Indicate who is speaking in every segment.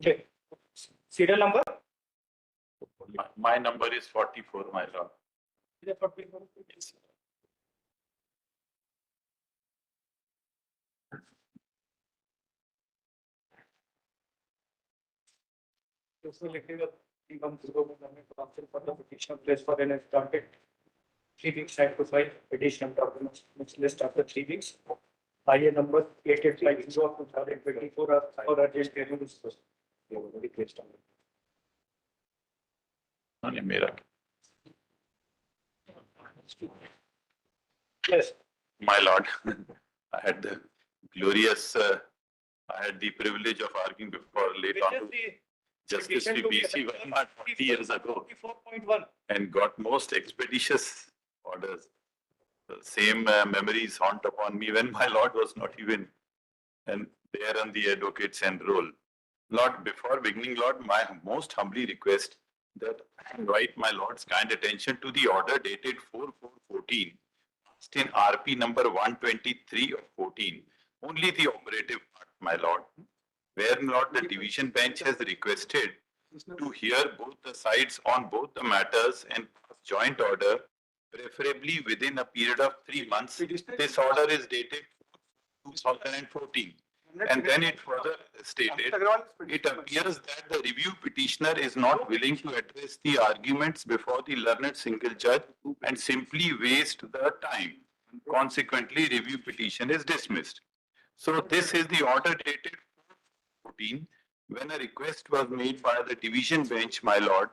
Speaker 1: Okay. Serial number?
Speaker 2: My number is 44, my lord.
Speaker 1: Is it 44? Yes. उसमें लिखेगा कि हम इसको counsel for the petition place for an target 3 weeks time to file additional documents which list after 3 weeks. IA number 8850 of 2024 or urgent hearing is already placed on. Yes.
Speaker 2: My lord, I had the glorious, I had the privilege of arguing before late on Justice B.C. Verma 40 years ago
Speaker 1: 44.1
Speaker 2: and got most expeditious orders. The same memories haunt upon me when my lord was not even and there on the advocates enroll. Lord, before beginning, Lord, my most humbly request that I invite my lord's kind attention to the order dated 4/4/14, in RP number 123 of 14. Only the operative part, my lord, where Lord the division bench has requested to hear both the sides on both the matters and pass joint order, preferably within a period of 3 months. This order is dated 2014. And then it further stated, it appears that the review petitioner is not willing to address the arguments before the learned single judge and simply waste the time. Consequently, review petition is dismissed. So this is the order dated 14, when a request was made by the division bench, my lord,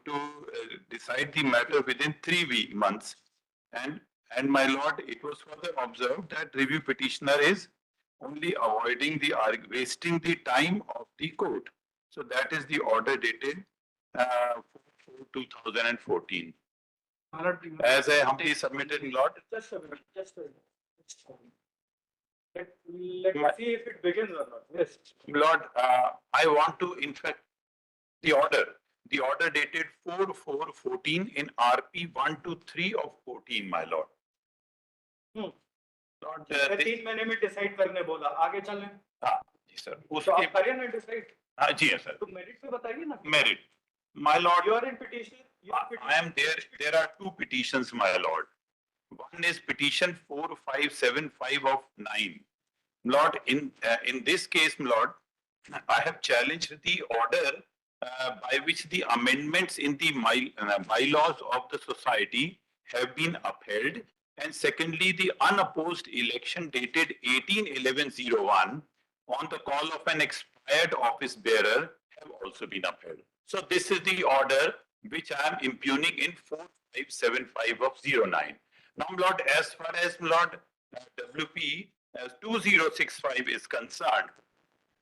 Speaker 2: to decide the matter within 3 months. And my lord, it was further observed that review petitioner is only avoiding the wasting the time of the court. So that is the order dated 2014. As I humbly submitted, Lord.
Speaker 1: Just a minute. Let me see if it begins or not. Yes.
Speaker 2: Lord, I want to, in fact, the order dated 4/4/14 in RP 123 of 14, my lord. Lord,
Speaker 1: 3 महीने में decide करने बोला, आगे चलें?
Speaker 2: हाँ जी sir,
Speaker 1: तो आप करिए ना डिसाइड?
Speaker 2: हाँ जी सर.
Speaker 1: तो मेरिट पे बताइए ना.
Speaker 2: Merit, my lord.
Speaker 1: You are in petition.
Speaker 2: I am there. There are 2 petitions, my lord. One is petition 4575 of 9. Lord, in this case, Lord, I have challenged the order by which the amendments in the bylaws of the society have been upheld. And secondly, the unopposed election dated 18/11/01 on the call of an expired office bearer have also been upheld. So this is the order which I am impugning in 4575 of 09. Now, Lord, as far as Lord WP 2065 is concerned,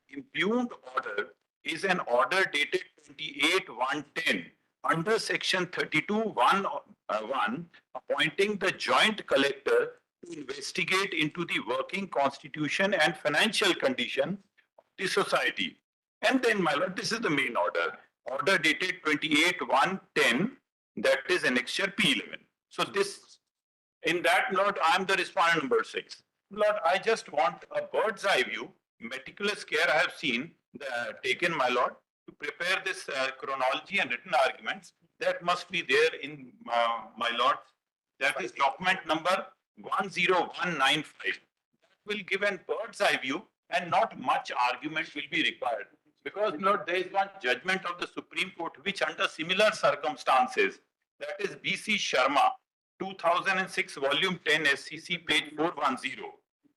Speaker 2: impugned order is an order dated 28/110 under section 32(1) appointing the joint collector to investigate into the working constitution and financial condition of the society. And then, my lord, this is the main order. Order dated 28/110, that is annexure P11. So this, in that, Lord, I am the respondent number 6. Lord, I just want a bird's eye view. Meticulous care I have seen, taken, my lord, to prepare this chronology and written arguments that must be there in my lord. That is document number 10195. That will give a bird's eye view and not much argument will be required. Because, Lord, there is one judgment of the Supreme Court which under similar circumstances, that is B.C. Sharma, 2006, volume 10, SCC, page 410.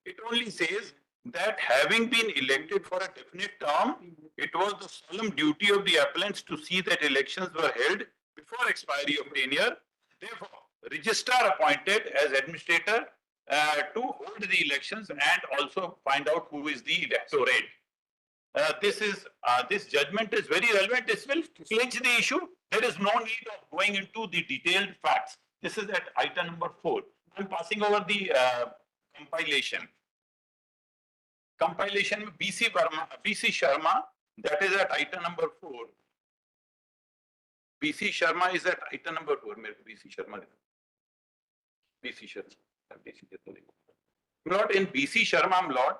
Speaker 2: It only says that having been elected for a definite term, it was the solemn duty of the appellants to see that elections were held before expiry of tenure. Therefore, registrar appointed as administrator to hold the elections and also find out who is the electorate. This judgment is very relevant. This will clinch the issue. There is no need of going into the detailed facts. This is at item number 4. I'm passing over the compilation. Compilation B.C. Sharma, that is at item number 4. B.C. Sharma is at item number 4. B.C. Sharma. B.C. Sharma. Lord, in B.C. Sharma, Lord,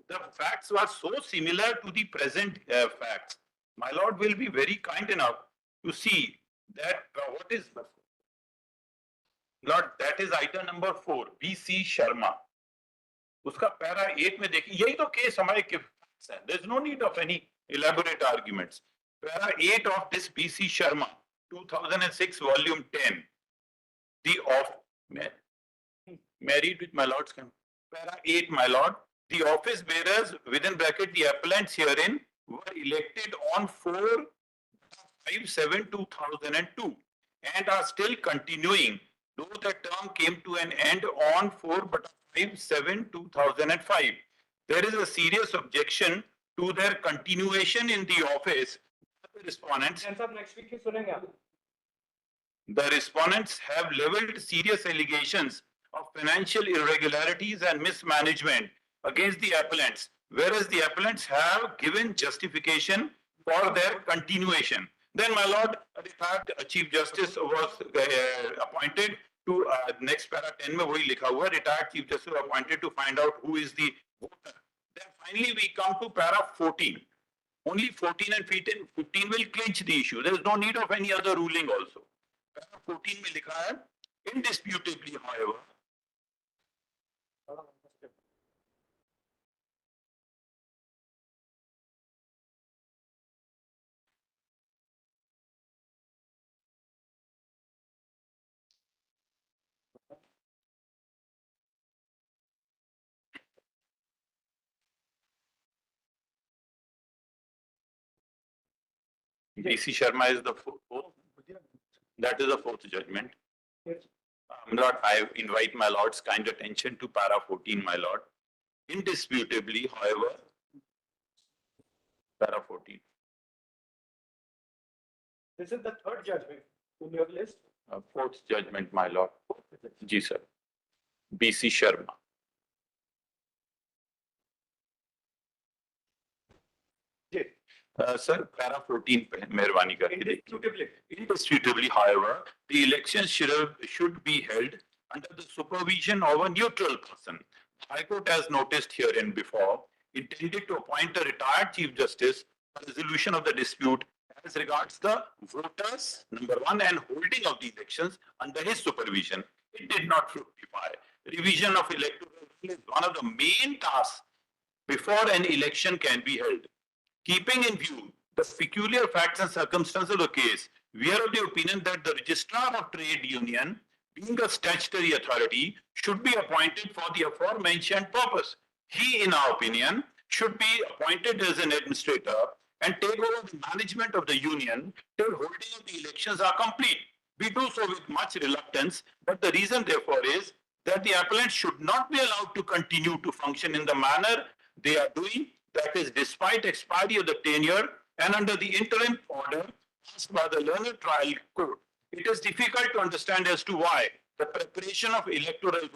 Speaker 2: the facts were so similar to the present facts. My lord will be very kind enough to see that what is, lord, that is item number 4, B.C. Sharma. उसका para 8 में देखिए, यही तो case हमारे के facts हैं. There is no need of any elaborate arguments. Para 8 of this B.C. Sharma, 2006, volume 10, the of married with my lord's para 8, my lord, the office bearers within bracket the appellants herein were elected on 4/5/7/2002 and are still continuing, though the term came to an end on 4/5/7/2005. There is a serious objection to their continuation in the office. The respondents,
Speaker 1: next week ही सुनेंगे आप.
Speaker 2: the respondents have leveled serious allegations of financial irregularities and mismanagement against the appellants, whereas the appellants have given justification for their continuation. Then, my lord, retired Chief Justice was appointed to next para 10 में वही लिखा हुआ, retired Chief Justice was appointed to find out who is the voter. Then finally we come to para 14. Only 14 and 15 will clinch the issue. There is no need of any other ruling also. Para 14 में लिखा है, indisputably, however, B.C. Sharma is the fourth. That is the fourth judgment.
Speaker 1: Yes.
Speaker 2: Lord, I invite my lord's kind attention to para 14, my lord. Indisputably, however, para 14.
Speaker 1: This is the third judgment in your list.
Speaker 2: Fourth judgment, my lord. Ji, sir. B.C. Sharma.
Speaker 1: Yes.
Speaker 2: Sir, para 14 पे मेहरबानी करके देखिए.
Speaker 1: Indisputably.
Speaker 2: Indisputably, however, the elections should be held under the supervision of a neutral person. High Court, as noticed herein before, intended to appoint a retired Chief Justice for resolution of the dispute as regards the voters, number one, and holding of the elections under his supervision. It did not fructify. Revision of electoral rule is one of the main tasks before an election can be held. Keeping in view the peculiar facts and circumstances of the case, we are of the opinion that the Registrar of Trade Union, being a statutory authority, should be appointed for the aforementioned purpose. He, in our opinion, should be appointed as an administrator and take over the management of the union till holding of the elections are complete. We do so with much reluctance, but the reason therefore is that the appellants should not be allowed to continue to function in the manner they are doing, that is despite expiry of the tenure and under the interim order passed by the learned trial court. It is difficult to understand as to why the preparation of electoral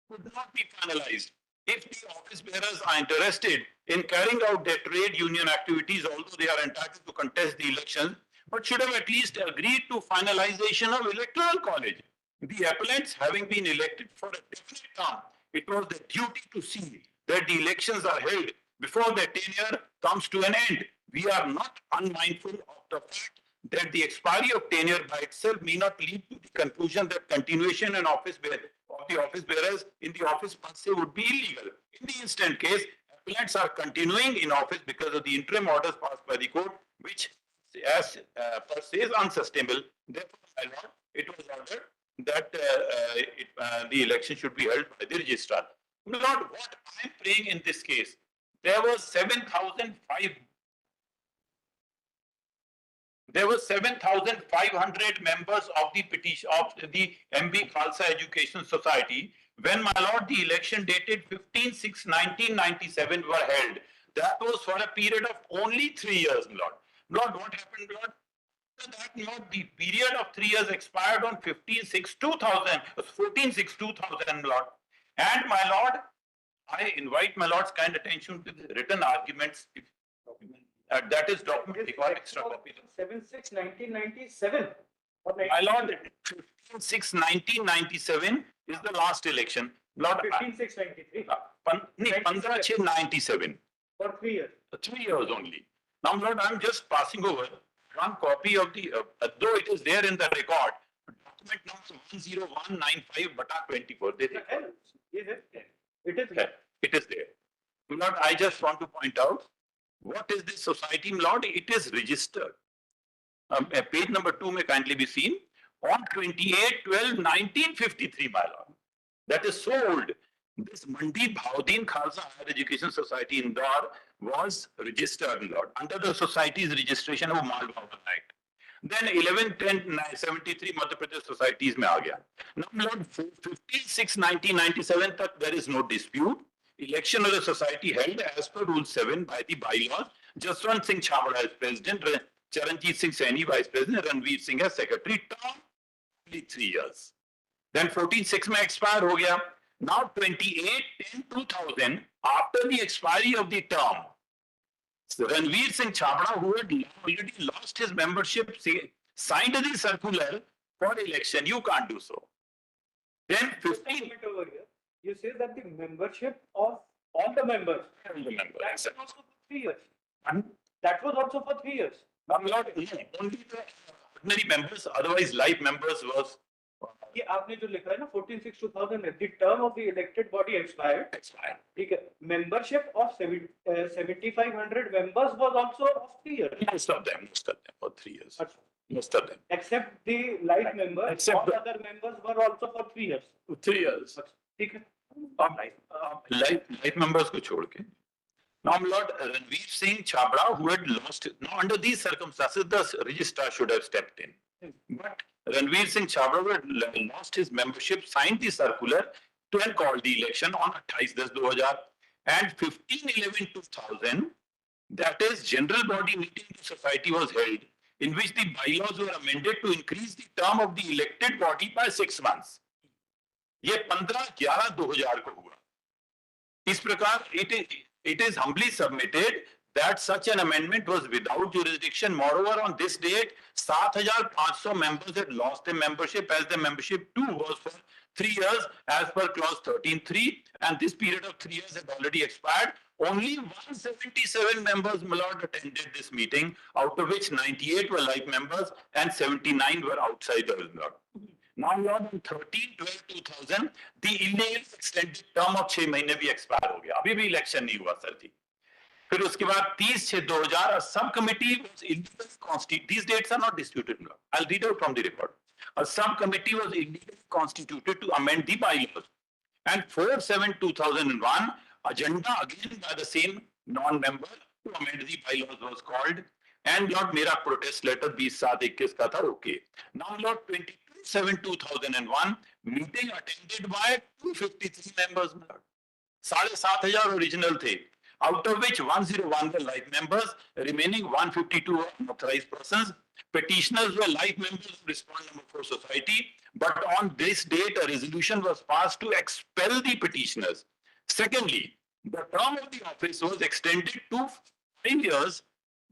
Speaker 2: could not be finalized. If the office bearers are interested in carrying out their trade union activities, although they are entitled to contest the elections, but should have at least agreed to finalization of electoral college. The appellants having been elected for a definite term, it was their duty to see that the elections are held before their tenure comes to an end. We are not unmindful of the fact that the expiry of tenure by itself may not lead to the conclusion that continuation in office of the office bearers in the office per se would be illegal. In the instant case, appellants are continuing in office because of the interim orders passed by the court, which as per se is unsustainable. Therefore, my lord, it was ordered that the election should be held by the registrar. My lord, what I am praying in this case, there were 7,500 members of the petition of the MB Khalsa Education Society. When, my lord, the election dated 15/6/1997 were held. That was for a period of only 3 years, Lord. Lord, what happened, Lord? After that, Lord, the period of 3 years expired on 14/6/2000, Lord. And, my Lord, I invite my Lord's kind attention to the written arguments. That is document required extra copy.
Speaker 1: 7/6/1997.
Speaker 2: My Lord, 15/6/1997 is the last election. Lord,
Speaker 1: 15/6/93.
Speaker 2: 15/6/97.
Speaker 1: For 3 years.
Speaker 2: 3 years only. Now, Lord, I'm just passing over one copy of the, though it is there in the record, document number 10195/24. They take it.
Speaker 1: It is.
Speaker 2: Yeah, it is there. Lord, I just want to point out, what is this society, Lord? It is registered. Page number 2 may kindly be seen on 28/12/1953, my Lord. That is so old. This Mandi Bhavdin Khalsa Higher Education Society in Indore was registered, Lord, under the society's registration of Mal Bhavan Act. Then 11/10/73 Madhya Pradesh societies mein aa gaya. Now, Lord, 15/6/1997 tak there is no dispute. Election of the society held as per Rule 7 by the bylaws. Jaswant Singh Chhabra as president, Charanjit Singh Saini vice president, Ranveer Singh as secretary. Term only 3 years. Then 14/6 mein expire ho gaya. Now 28/10/2000, after the expiry of the term, Ranveer Singh Chhabra, who had already lost his membership, signed the circular for election. You can't do so. Then 15.
Speaker 1: Over here, you say that the membership of all the members.
Speaker 2: All the members.
Speaker 1: That was also for 3 years.
Speaker 2: And
Speaker 1: That was also for 3 years.
Speaker 2: only the ordinary members, otherwise life members was
Speaker 1: ये आपने जो लिखा है ना 14/6/2000 में, the term of the elected body expired.
Speaker 2: expired.
Speaker 1: ठीक है. Membership of 7,500 members was also of 3 years.
Speaker 2: Most of them for 3 years.
Speaker 1: अच्छा.
Speaker 2: Most of them.
Speaker 1: Except the life members,
Speaker 2: Except
Speaker 1: all
Speaker 2: the-
Speaker 1: other members were also for 3 years.
Speaker 2: 3 years.
Speaker 1: ठीक है.
Speaker 2: Life members को छोड़ के. Now, Lord Ranveer Singh Chhabra, who had lost, now under these circumstances, the registrar should have stepped in. But Ranveer Singh Chhabra, who had lost his membership, signed the circular to and called the election on 28/10/2000 and 15/11/2000. That is, general body meeting of the society was held, in which the bylaws were amended to increase the term of the elected body by 6 months. ये 15/11/2000 को हुआ. इस प्रकार it is humbly submitted that such an amendment was without jurisdiction. Moreover, on this date, 7,500 members had lost their membership, as the membership too was for 3 years as per clause 13(3), and this period of 3 years had already expired. Only 177 members, my lord, attended this meeting, out of which 98 were life members and 79 were outsiders, Lord. Now, Lord, on 13/12/2000, the illegal extended term of 6 महीने भी expire हो गया. अभी भी election नहीं हुआ, sir जी. फिर उसके बाद 30/6/2000, a subcommittee was illegally constituted. These dates are not disputed, Lord. I'll read out from the report. A subcommittee was illegally constituted to amend the bylaws. And 4/7/2001, agenda again by the same non-member to amend the bylaws was called. And Lord, मेरा protest letter 20/7/21 का था, okay. Now, Lord, 22/7/2001, meeting attended by 253 members, Lord. 7,500 original थे, out of which 101 were life members, remaining 152 were unauthorized persons. Petitioners were life members of Respond Number 4 Society, but on this date, a resolution was passed to expel the petitioners. Secondly, the term of the office was extended to 5 years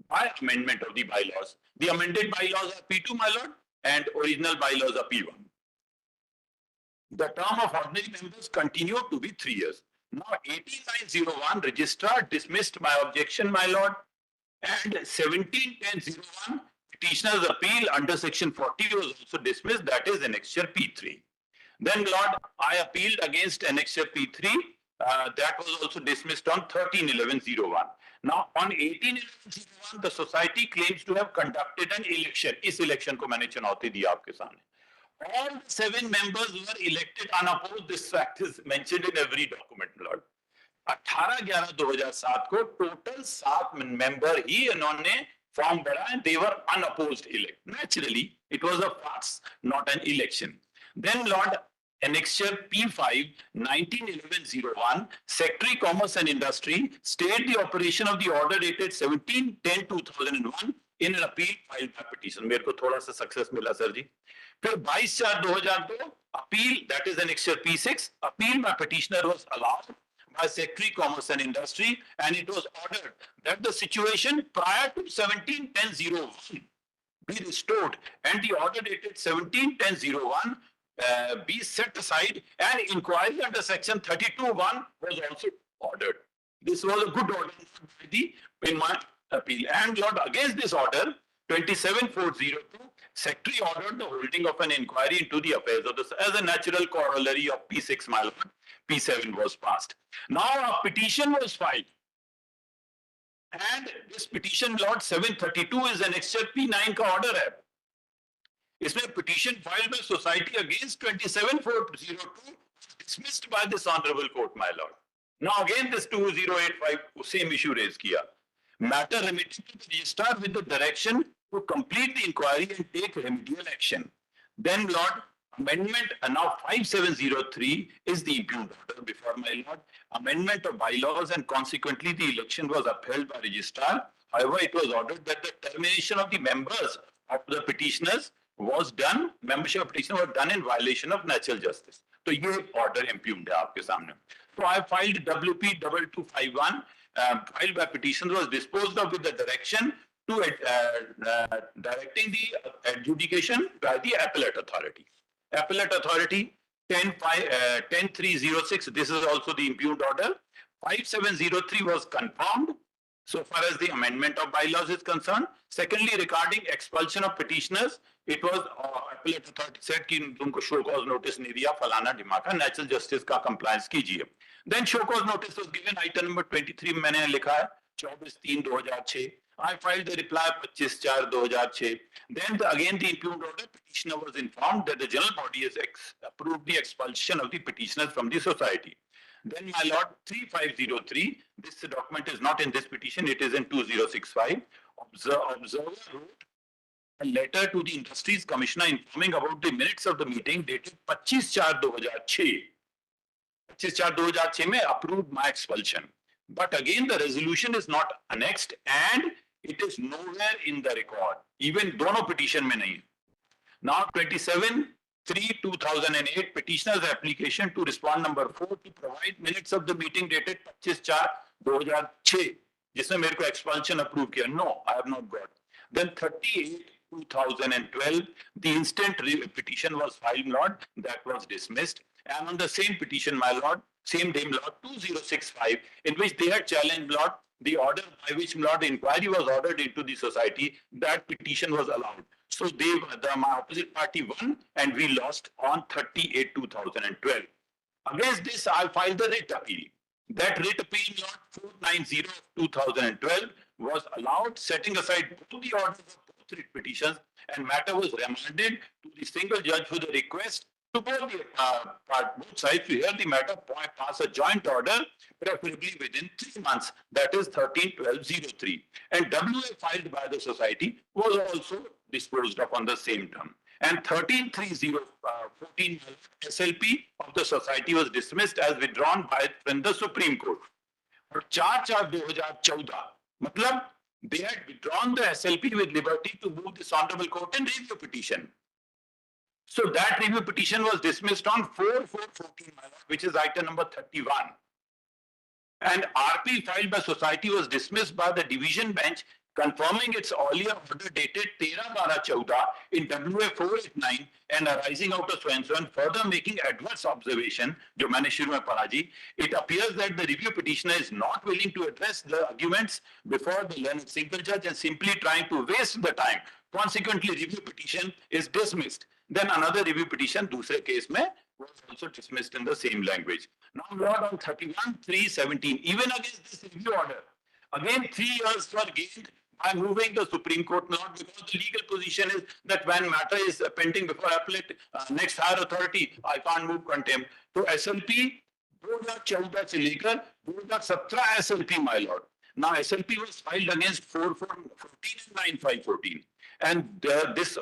Speaker 2: by amendment of the bylaws. The amended bylaws are P2, my lord, and original bylaws are P1. The term of ordinary members continued to be 3 years. Now, 18/9/01, registrar dismissed my objection, my lord, and 17/10/01, petitioner's appeal under section 40 was also dismissed, that is annexure P3. Then, Lord, I appealed against annexure P3, that was also dismissed on 13/11/01. Now, on 18/11/01, the society claims to have conducted an election. इस election को मैंने चुनौती दी आपके सामने. All 7 members were elected unopposed. This fact is mentioned in every document, Lord. 18/11/2007 को total 7 member ही इन्होंने form भरा and they were unopposed elect. Naturally, it was a farce, not an election. Then, Lord, annexure P5, 19/11/01, Secretary Commerce and Industry stayed the operation of the order dated 17/10/2001 in an appeal filed by petition. मेरे को थोड़ा सा success मिला, sir जी. फिर 22/4/2002, appeal, that is annexure P6, appeal by petitioner was allowed by Secretary Commerce and Industry, and it was ordered that the situation prior to 17/10/01 be restored, and the order dated 17/10/01 be set aside, and inquiry under section 32(1) was also ordered. This was a good order in my appeal. And Lord, against this order, 27402, Secretary ordered the holding of an inquiry into the affairs of the as a natural corollary of P6, my lord. P7 was passed. Now a petition was filed. And this petition, Lord, 732 is an extra P9 का order है. इसमें petition filed by society against 27402 dismissed by this honorable court, my lord. Now again this 2085 same issue raised किया. Matter remitted to the registrar with the direction to complete the inquiry and take remedial action. Then, Lord, amendment now 5703 is the impugned order before my lord. Amendment of bylaws and consequently the election was upheld by registrar. However, it was ordered that the termination of the members of the petitioners was done, membership of petitioner was done in violation of natural justice. तो ये order impugned है आपके सामने. So I filed WP 2251 filed by petitioner was disposed of with the direction to directing the adjudication by the appellate authority. Appellate authority 10306, this is also the impugned order. 5703 was confirmed so far as the amendment of bylaws is concerned. Secondly, regarding expulsion of petitioners, it was appellate authority said कि तुमको show cause notice नहीं दिया फलाना ढिमाका natural justice का compliance कीजिए. Then show cause notice was given, item number 23 मैंने लिखा है 24/3/2006. I filed the reply 25/4/2006. Then again the impugned order, petitioner was informed that the general body has approved the expulsion of the petitioners from the society. Then my lord 3503, this document is not in this petition, it is in 2065. Observer wrote a letter to the Industries Commissioner informing about the minutes of the meeting dated 25/4/2006. 25/4/2006 में approved my expulsion. But again, the resolution is not annexed and it is nowhere in the record. Even दोनों petition में नहीं. Now 27/3/2008 petitioner's application to respond number 4 to provide minutes of the meeting dated 25/4/2006 जिसमें मेरे को expulsion approve किया. No, I have not got. Then 38/2012 the instant petition was filed, Lord, that was dismissed. And on the same petition, my lord, same day, Lord, 2065, in which they had challenged, Lord, the order by which, Lord, the inquiry was ordered into the society, that petition was allowed. So my opposite party won and we lost on 38/2012. Against this, I filed the writ appeal. That writ appeal, Lord, 490/2012 was allowed, setting aside both the orders of both writ petitions, and matter was remanded to the single judge for the request to both sides to hear the matter, pass a joint order, preferably within 3 months, that is 13/12/03. And WA filed by the society was also disposed of on the same term. And 13/3/014 SLP of the society was dismissed as withdrawn by the Supreme Court. और 4/4/2014, मतलब they had withdrawn the SLP with liberty to move this honorable court and review petition. So that review petition was dismissed on 4/4/14, which is item number 31. And RP filed by society was dismissed by the division bench, confirming its earlier order dated 13/12/14 in WA 489 and arising out of so and further making adverse observation, जो मैंने शुरू में पढ़ा जी, it appears that the review petitioner is not willing to address the arguments before the learned single judge and simply trying to waste the time. Consequently, review petition is dismissed. Then another review petition, दूसरे case में, was also dismissed in the same language. Now, Lord, on 31/3/17, even against this review order, again 3 years were gained by moving the Supreme Court, not because the legal position is that when matter is pending before appellate next higher authority, I can't move contempt. So SLP 2014 से लेकर 2017 SLP, my lord. Now SLP was filed against 4/4/14 and 9/5/14, and this.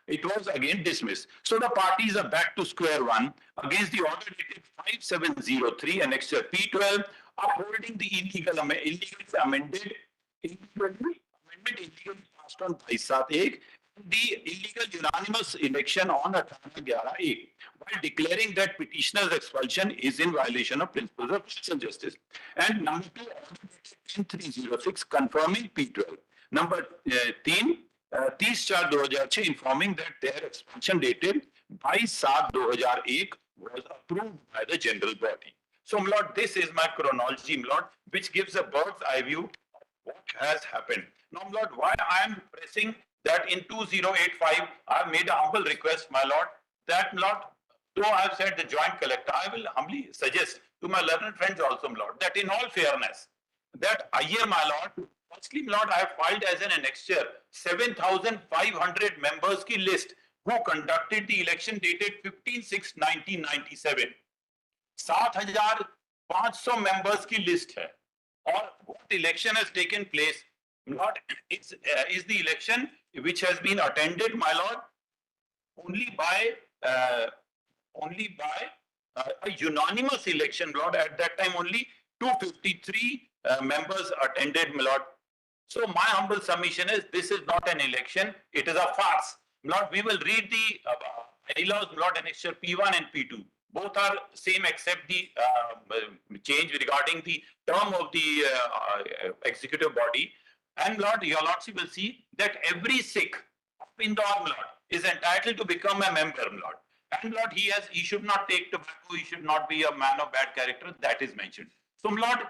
Speaker 2: It was again dismissed. So the parties are back to square one against the order dated 5703 and extra P12, upholding the illegally amended amendment illegally passed on 22/7/1, the illegal unanimous election on 18/11/1, while declaring that petitioner's expulsion is in violation of principles of social justice. And number 2, order dated 10/3/06 confirming P12. Number 3, 30/4/2006 informing that their expulsion dated 22/7/2001 was approved by the general body. So, my lord, this is my chronology, my lord, which gives a bird's eye view of what has happened. Now, my lord, why I am pressing that in 2085, I have made a humble request, my lord, that, my lord, though I have said the joint collector, I will humbly suggest to my learned friends also, my lord, that in all fairness, that I hear, my lord, firstly, my lord, I have filed as an annexure 7,500 members की list who conducted the election dated 15/6/1997. 7,500 members की list है. Or what election has taken place? Not is the election which has been attended, my lord, only by a unanimous election, Lord. At that time, only 253 members attended, my Lord. So my humble submission is this is not an election, it is a farce. Lord, we will read the bylaws, Lord, annexure P1 and P2. Both are same except the change regarding the term of the executive body. And Lord, your Lordship will see that every Sikh of Indore, Lord, is entitled to become a member, Lord. And Lord, he should not take tobacco, he should not be a man of bad character, that is mentioned. So, Lord,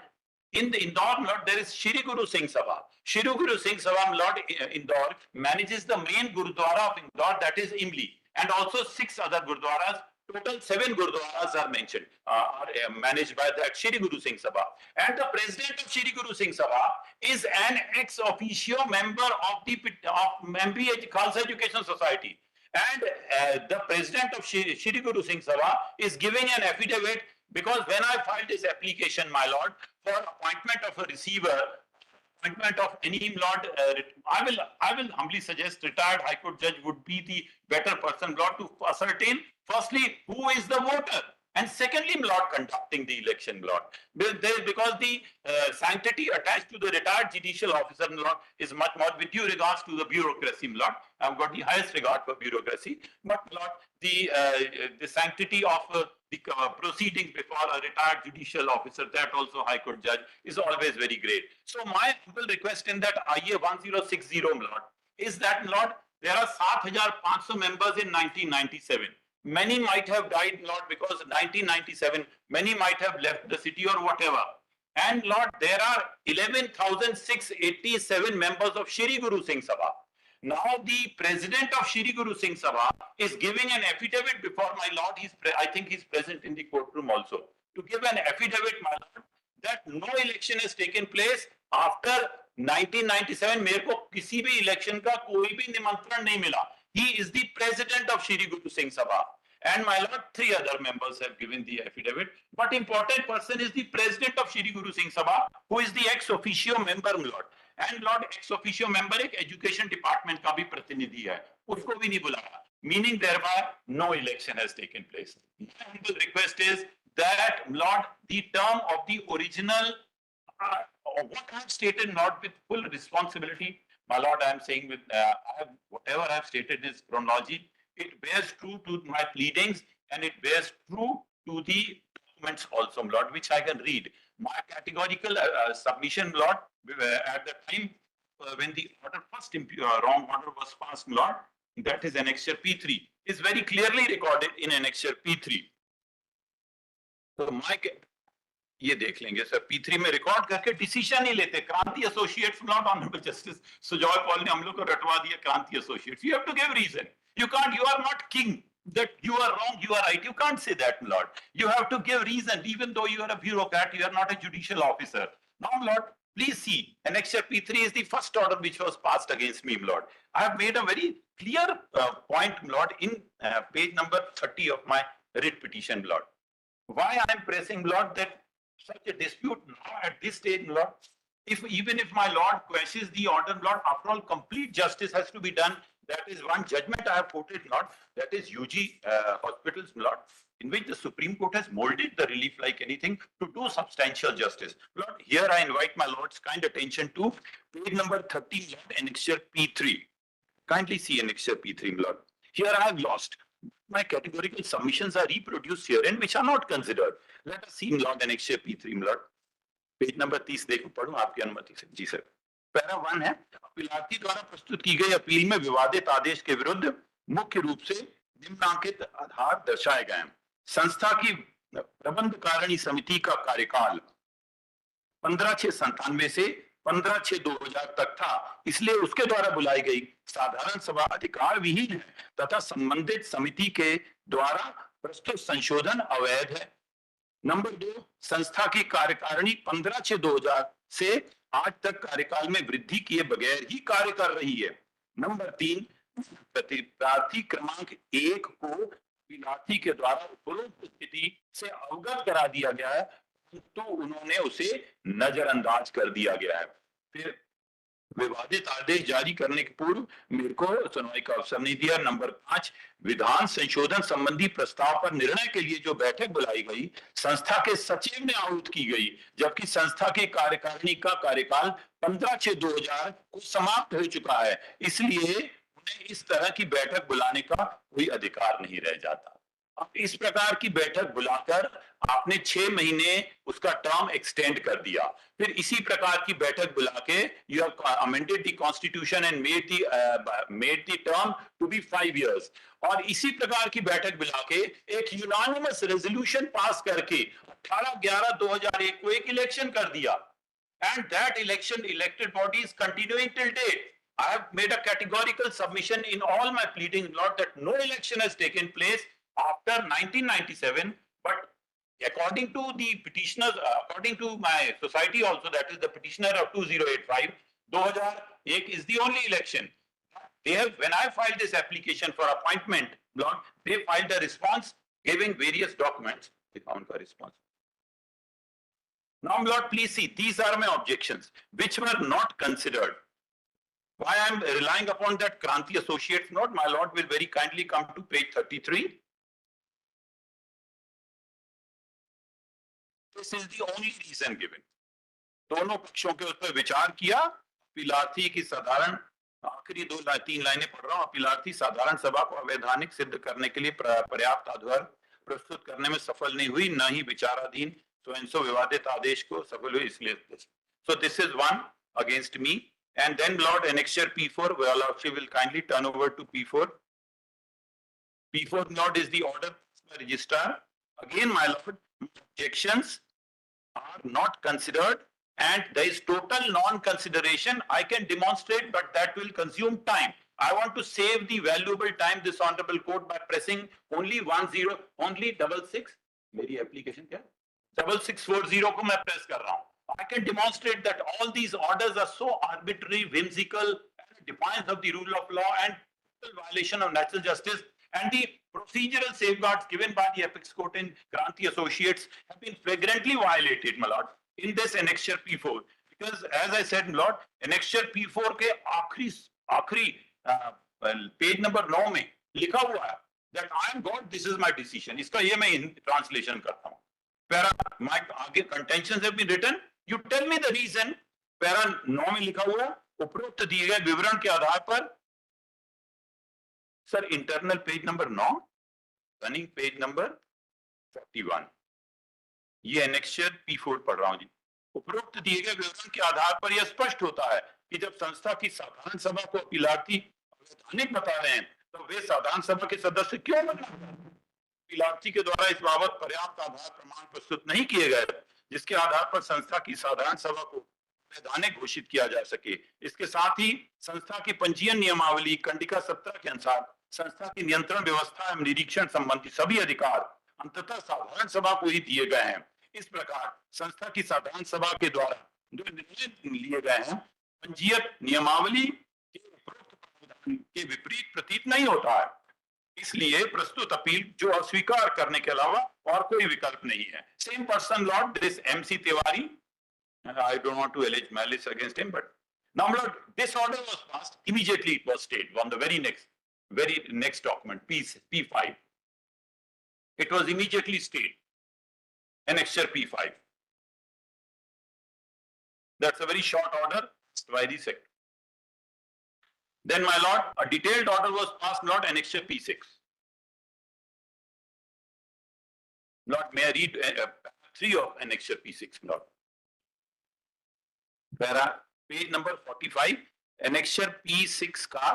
Speaker 2: in the Indore, Lord, there is Shri Guru Singh Sabha. Shri Guru Singh Sabha, Lord, Indore, manages the main Gurudwara of Indore, that is Imli, and also 6 other Gurudwaras. Total 7 Gurudwaras are mentioned, are managed by that Shri Guru Singh Sabha. And the president of Shri Guru Singh Sabha is an ex officio member of the MBA Khalsa Education Society. And the president of Shri Guru Singh Sabha is giving an affidavit because when I filed this application, my lord, for appointment of a receiver, appointment of any lord, I will humbly suggest retired High Court judge would be the better person, lord, to ascertain firstly who is the voter, and secondly, lord, conducting the election, lord. Because the sanctity attached to the retired judicial officer, lord, is much more with due regards to the bureaucracy, lord. I've got the highest regard for bureaucracy, but lord, the sanctity of the proceedings before a retired judicial officer, that also High Court judge, is always very great. So my humble request in that IA 1060, lord, is that, lord, there are 7,500 members in 1997. Many might have died, Lord, because 1997, many might have left the city or whatever. And Lord, there are 11,687 members of Shri Guru Singh Sabha. Now the president of Shri Guru Singh Sabha is giving an affidavit before my Lord. I think he's present in the courtroom also. To give an affidavit, my Lord, that no election has taken place after 1997. मेरे को किसी भी election का कोई भी निमंत्रण नहीं मिला. He is the president of Shri Guru Singh Sabha. And my lord, 3 other members have given the affidavit. But important person is the president of Shri Guru Singh Sabha, who is the ex officio member, lord. And lord, ex officio member एक education department का भी प्रतिनिधि है. उसको भी नहीं बुलाया. Meaning thereby, no election has taken place. My humble request is that, lord, the term of the original, what I have stated, not with full responsibility, my lord, I am saying with whatever I have stated is chronology. It bears true to my pleadings and it bears true to the documents also, Lord, which I can read. My categorical submission, Lord, at the time when the order first wrong order was passed, Lord, that is annexure P3, is very clearly recorded in annexure P3. So my ये देख लेंगे sir P3 में record करके decision ही लेते. Kranti associates, not honourable justice Sujoy Paul ने हम लोग को रटवा दिया Kranti associates. You have to give reason. You can't, you are not king, that you are wrong, you are right. You can't say that, Lord. You have to give reason, even though you are a bureaucrat, you are not a judicial officer. Now, Lord, please see, annexure P3 is the first order which was passed against me, Lord. I have made a very clear point, Lord, in page number 30 of my writ petition, Lord. Why I am pressing, Lord, that such a dispute now at this stage, Lord, even if my Lord questions the order, Lord, after all, complete justice has to be done. That is one judgment I have quoted, Lord, that is UG hospitals, Lord, in which the Supreme Court has molded the relief like anything to do substantial justice. Lord, here I invite my Lord's kind attention to page number 13, Lord, annexure P3. Kindly see annexure P3, Lord. Here I have lost. My categorical submissions are reproduced here and which are not considered. Let us see, Lord, annexure P3, Lord. Page number 30 देखो, पढ़ूं आपकी अनुमति से. जी sir. Para 1 है, अपीलार्थी द्वारा प्रस्तुत की गई अपील में विवादित आदेश के विरुद्ध मुख्य रूप से निम्नांकित आधार दर्शाए गए हैं. संस्था की प्रबंध कारिणी समिति का कार्यकाल 15/6/97 से 15/6/2000 तक था, इसलिए उसके द्वारा बुलाई गई साधारण सभा अधिकार विहीन है तथा संबंधित समिति के द्वारा प्रस्तुत संशोधन अवैध है। नंबर 2, संस्था की कार्यकारिणी 15/6/2000 से आज तक कार्यकाल में वृद्धि किए बगैर ही कार्य कर रही है। नंबर 3, प्रार्थी क्रमांक 1 को अभिलाषी के द्वारा उपरोक्त स्थिति से अवगत करा दिया गया है, तो उन्होंने उसे नजरअंदाज कर दिया गया है। फिर विवादित आदेश जारी करने के पूर्व मेरे को सुनवाई का अवसर नहीं दिया। नंबर 5, विधान संशोधन संबंधी प्रस्ताव पर निर्णय के लिए जो बैठक बुलाई गई, संस्था के सचिव ने आहूत की गई, जबकि संस्था की कार्यकारिणी का कार्यकाल 15/6/2000 को समाप्त हो चुका है, इसलिए उन्हें इस तरह की बैठक बुलाने का कोई अधिकार नहीं रह जाता। अब इस प्रकार की बैठक बुलाकर आपने 6 महीने उसका टर्म एक्सटेंड कर दिया, फिर इसी प्रकार की बैठक बुला के you have amended the constitution and made the term to be 5 years, और इसी प्रकार की बैठक बुला के एक यूनानिमस रेजोल्यूशन पास करके 18/11/2001 को एक इलेक्शन कर दिया, and that election elected body is continuing till date. I have made a categorical submission in all my pleadings, Lord, that no election has taken place after 1997, but according to the petitioners, according to my society also, that is the petitioner of 2085, 2001 is the only election. They have, when I filed this application for appointment, Lord, they filed a response giving various documents. They found a response. Now, Lord, please see, these are my objections, which were not considered. Why I am relying upon that Kranti Associates note, my Lord will very kindly come to page 33. This is the only reason given. दोनों पक्षों के उस पर विचार किया, अपीलार्थी की साधारण, आखिरी 2-3 लाइनें पढ़ रहा हूं, अपीलार्थी साधारण सभा को अवैधानिक सिद्ध करने के लिए पर्याप्त आधार प्रस्तुत करने में सफल नहीं हुई, न ही विचाराधीन स्वयं विवादित आदेश को सफल हुई, इसलिए so this is one against me. And then, Lord, annexure P4, well, Lordship will kindly turn over to P4. P4, Lord, is the order by registrar. Again, my Lord, objections are not considered, and there is total non-consideration. I can demonstrate, but that will consume time. I want to save the valuable time, this honorable court, by pressing only 66. मेरी application क्या? 6640 को मैं press कर रहा हूँ. I can demonstrate that all these orders are so arbitrary, whimsical, and defiance of the rule of law and violation of natural justice, and the procedural safeguards given by the apex court in Kranti Associates have been flagrantly violated, my lord, in this annexure P4. Because as I said, my lord, annexure P4 के आखिरी page number 9 में लिखा हुआ है that I am God, this is my decision. इसका ये मैं translation करता हूँ. Para, my contentions have been written. You tell me the reason. Para 9 में लिखा हुआ, उपरोक्त दिए गए विवरण के आधार पर, sir internal page number 9, running page number 41, ये एनेक्चर P4 पढ़ रहा हूं जी। उपरोक्त दिए गए विवरण के आधार पर यह स्पष्ट होता है कि जब संस्था की साधारण सभा को अपीलार्थी अवैधानिक बता रहे हैं, तो वे साधारण सभा के सदस्य क्यों बना? अपीलार्थी के द्वारा इस बाबत पर्याप्त आधार प्रमाण प्रस्तुत नहीं किए गए जिसके आधार पर संस्था की साधारण सभा को अवैधानिक घोषित किया जा सके। इसके साथ ही संस्था की पंजीयन नियमावली कंडिका 17 के अनुसार संस्था की नियंत्रण व्यवस्था एवं निरीक्षण संबंधी सभी अधिकार अंततः साधारण सभा को ही दिए गए हैं। इस प्रकार संस्था की साधारण सभा के द्वारा जो निर्णय लिए गए हैं पंजीयन नियमावली के विपरीत प्रतीत नहीं होता है, इसलिए प्रस्तुत अपील जो अस्वीकार करने के अलावा और कोई विकल्प नहीं है। Same person Lord this MC Tiwari, I don't want to allege malice against him, but now Lord, this order was passed immediately. It was stayed on the very next document, P5. It was immediately stayed. Annexure P5. That's a very short order by the secretary. Then, my lord, a detailed order was passed, Lord, Annexure P6. Lord, may I read 3 of Annexure P6, Lord? Page number 45, Annexure P6 का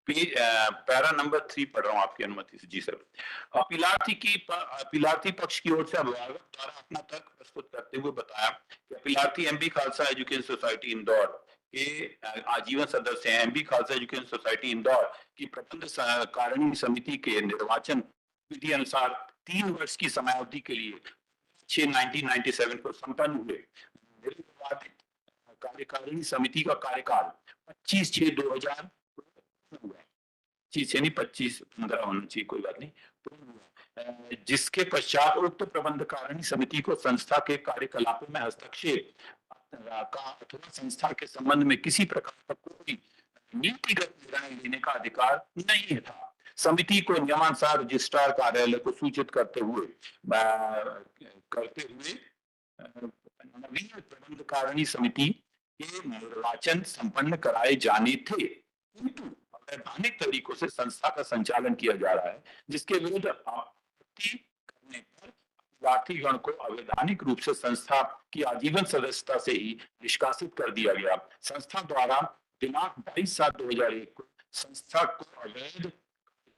Speaker 2: para number 3 पढ़ रहा हूँ आपकी अनुमति से। जी sir. अपीलार्थी पक्ष की ओर से अभिभावक द्वारा अपना तर्क प्रस्तुत करते हुए बताया कि अपीलार्थी MB Khalsa education society Indore के आजीवन सदस्य हैं। MB Khalsa education society Indore की प्रबंध कारिणी समिति के निर्वाचन विधि अनुसार 3 वर्ष की समयावधि के लिए 6/1997 को संपन्न हुए। कार्यकारिणी समिति का कार्यकाल 25/6/2000 हुआ। 25 यानी 25/15 होना चाहिए, कोई बात नहीं, जिसके पश्चात उक्त प्रबंध कारिणी समिति को संस्था के कार्यकलापों में हस्तक्षेप का अथवा संस्था के संबंध में किसी प्रकार का कोई नीतिगत निर्णय लेने का अधिकार नहीं था। समिति को नियमानुसार रजिस्ट्रार कार्यालय को सूचित करते हुए नवीन प्रबंध कारिणी समिति के निर्वाचन संपन्न कराए जाने थे, किंतु वैधानिक तरीकों से संस्था का संचालन किया जा रहा है, जिसके विरुद्ध आपत्ति करने पर अपीलार्थीगण को अवैधानिक रूप से संस्था की आजीवन सदस्यता से ही निष्कासित कर दिया गया। संस्था द्वारा दिनांक 22/7/2001 को संस्था को अवैध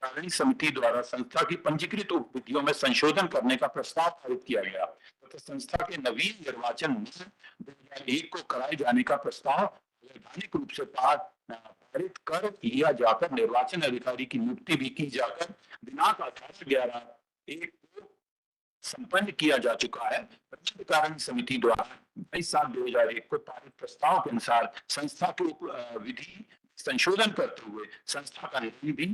Speaker 2: कारिणी समिति द्वारा संस्था की पंजीकृत उपविधियों में संशोधन करने का प्रस्ताव पारित किया गया तथा संस्था के नवीन निर्वाचन 2001 को कराए जाने का प्रस्ताव वैधानिक रूप से पारित कर लिया जाकर निर्वाचन अधिकारी की नियुक्ति भी की जाकर दिनांक 18/11/1 को संपन्न किया जा चुका है। प्रबंध कारिणी समिति द्वारा 22/7/2001 को पारित प्रस्ताव के अनुसार संस्था के विधि संशोधन करते हुए संस्था का नाम भी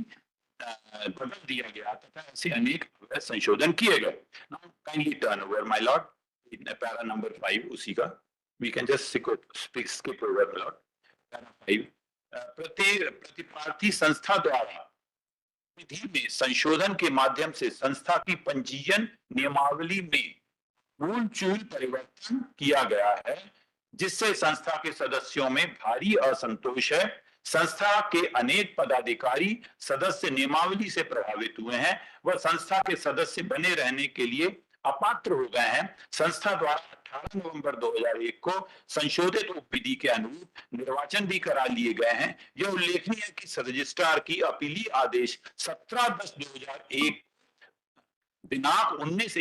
Speaker 2: बदल दिया गया तथा ऐसे अनेक संशोधन किए गए। Now kindly turn over, my lord, in para number 5 उसी का we can just skip over, my lord. Para 5 प्रतिपार्थी संस्था द्वारा विधि में संशोधन के माध्यम से संस्था की पंजीयन नियमावली में मूल चूल परिवर्तन किया गया है, जिससे संस्था के सदस्यों में भारी असंतोष है। संस्था के अनेक पदाधिकारी सदस्य नियमावली से प्रभावित हुए हैं, वह संस्था के सदस्य बने रहने के लिए अपात्र हो गए हैं। संस्था द्वारा 18 नवंबर 2001 को संशोधित उपविधि के अनुरूप निर्वाचन भी करा लिए गए हैं। यह उल्लेखनीय है कि रजिस्ट्रार की अपीली आदेश 17/10/2001 दिनांक 19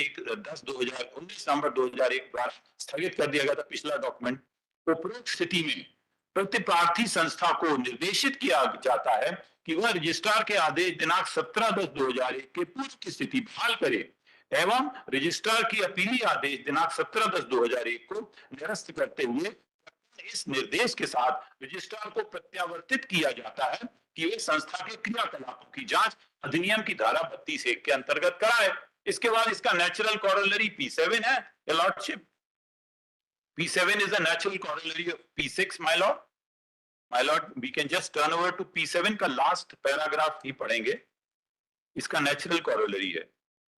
Speaker 2: नवंबर 2001 द्वारा स्थगित कर दिया गया था। पिछला डॉक्यूमेंट उपरोक्त स्थिति में प्रतिप्रार्थी संस्था को निर्देशित किया जाता है कि वह रजिस्ट्रार के आदेश दिनांक 17/10/2001 के पूर्व की स्थिति बहाल करे एवं रजिस्ट्रार की अपीली आदेश दिनांक 17/10/2001 को निरस्त करते हुए इस निर्देश के साथ रजिस्ट्रार को प्रत्यावर्तित किया जाता है कि वे संस्था के क्रियाकलापों की जांच अधिनियम की धारा 32(1) के अंतर्गत कराए। इसके बाद इसका नेचुरल कॉरोलरी P7 है, lordship. P7 is a natural corollary of P6, my lord. My lord, we can just turn over to P7 का last paragraph ही पढ़ेंगे। इसका natural corollary है,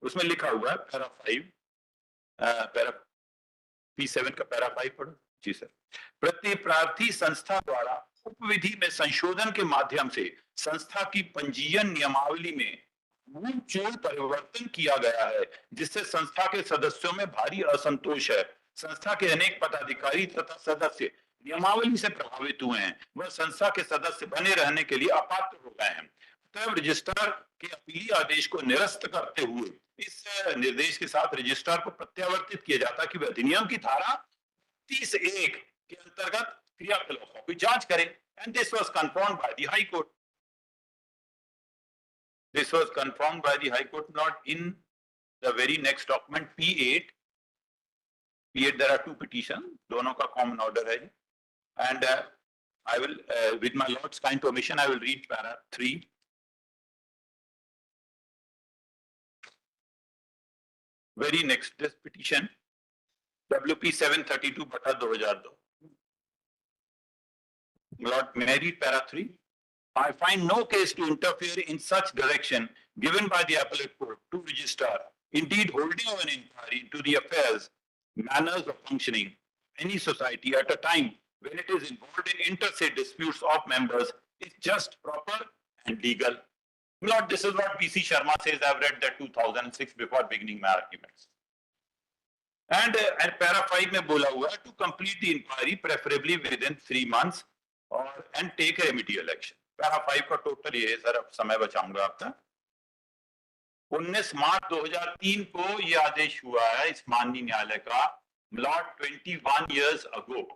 Speaker 2: उसमें लिखा हुआ है पैरा 5, P7 का पैरा 5 पढ़ो। जी सर। प्रतिप्रार्थी संस्था द्वारा उपविधि में संशोधन के माध्यम से संस्था की पंजीयन नियमावली में मूल चूल परिवर्तन किया गया है, जिससे संस्था के सदस्यों में भारी असंतोष है। संस्था के अनेक पदाधिकारी तथा सदस्य नियमावली से प्रभावित हुए हैं, वह संस्था के सदस्य बने रहने के लिए अपात्र हो गए हैं। तब रजिस्ट्रार के अपीली आदेश को निरस्त करते हुए इस निर्देश के साथ रजिस्ट्रार को प्रत्यावर्तित किया जाता है कि वह अधिनियम की धारा 30(1) के अंतर्गत क्रियाकलापों की जांच करे। And this was confirmed by the high court. This was confirmed by the High Court, not in the very next document P8. P8 there are 2 petitions, दोनों का common order है, and I will, with my lord's kind permission, I will read para 3. Very next, this petition WP 732/2002. Lord, may I read para 3? I find no case to interfere in such direction given by the appellate court to registrar. Indeed, holding of an inquiry into the affairs, manners of functioning any society at a time when it is involved in interstate disputes of members is just, proper and legal. Lord, this is what P.C. Sharma says. I've read that 2006 before beginning my arguments. And para 5 में बोला हुआ to complete the inquiry preferably within 3 months and take a remedial action. Para 5 का total ये है sir, अब समय बचाऊंगा आपका। 19 मार्च 2003 को ये आदेश हुआ है इस माननीय न्यायालय का, Lord 21 years ago.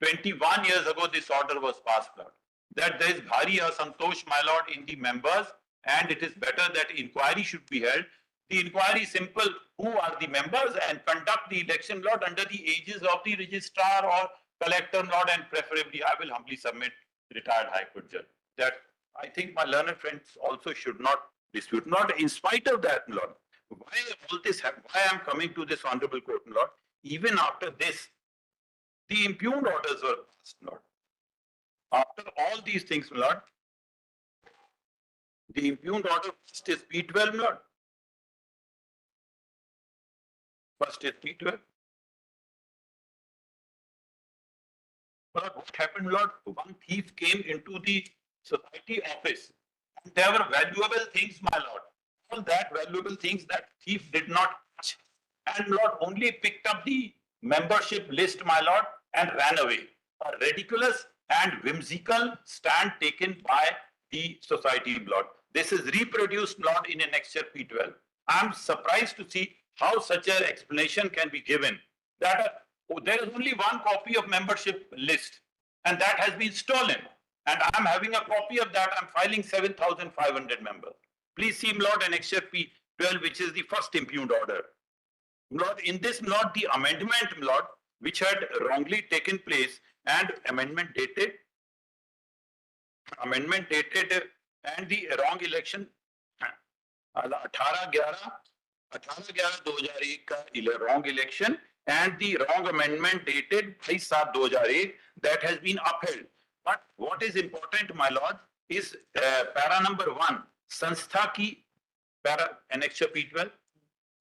Speaker 2: 21 years ago this order was passed, Lord. That there is bhari asantosh, my lord, in the members, and it is better that inquiry should be held. The inquiry is simple: who are the members, and conduct the election, Lord, under the aegis of the registrar or collector, Lord, and preferably I will humbly submit retired High Court judge. That I think my learned friends also should not dispute. Not in spite of that, Lord. Why all this? Why I am coming to this honorable court, Lord? Even after this, the impugned orders were passed, Lord. After all these things, Lord, the impugned order first is P12, Lord. First is P12. Lord, what happened, Lord? One thief came into the society office, and there were valuable things, my Lord. All that valuable things that thief did not touch, and Lord only picked up the membership list, my Lord, and ran away. A ridiculous and whimsical stand taken by the society, Lord. This is reproduced, Lord, in Annexure P12. I am surprised to see how such an explanation can be given, that there is only one copy of membership list, and that has been stolen. And I am having a copy of that. I am filing 7,500 members. Please see, Lord, Annexure P12, which is the first impugned order. Lord, in this, Lord, the amendment, Lord, which had wrongly taken place, and amendment dated, and the wrong election, 18/11/2001 ka wrong election, and the wrong amendment dated 22/7/2001, that has been upheld. But what is important, my lord, is para number 1, संस्था की, para annexure P12,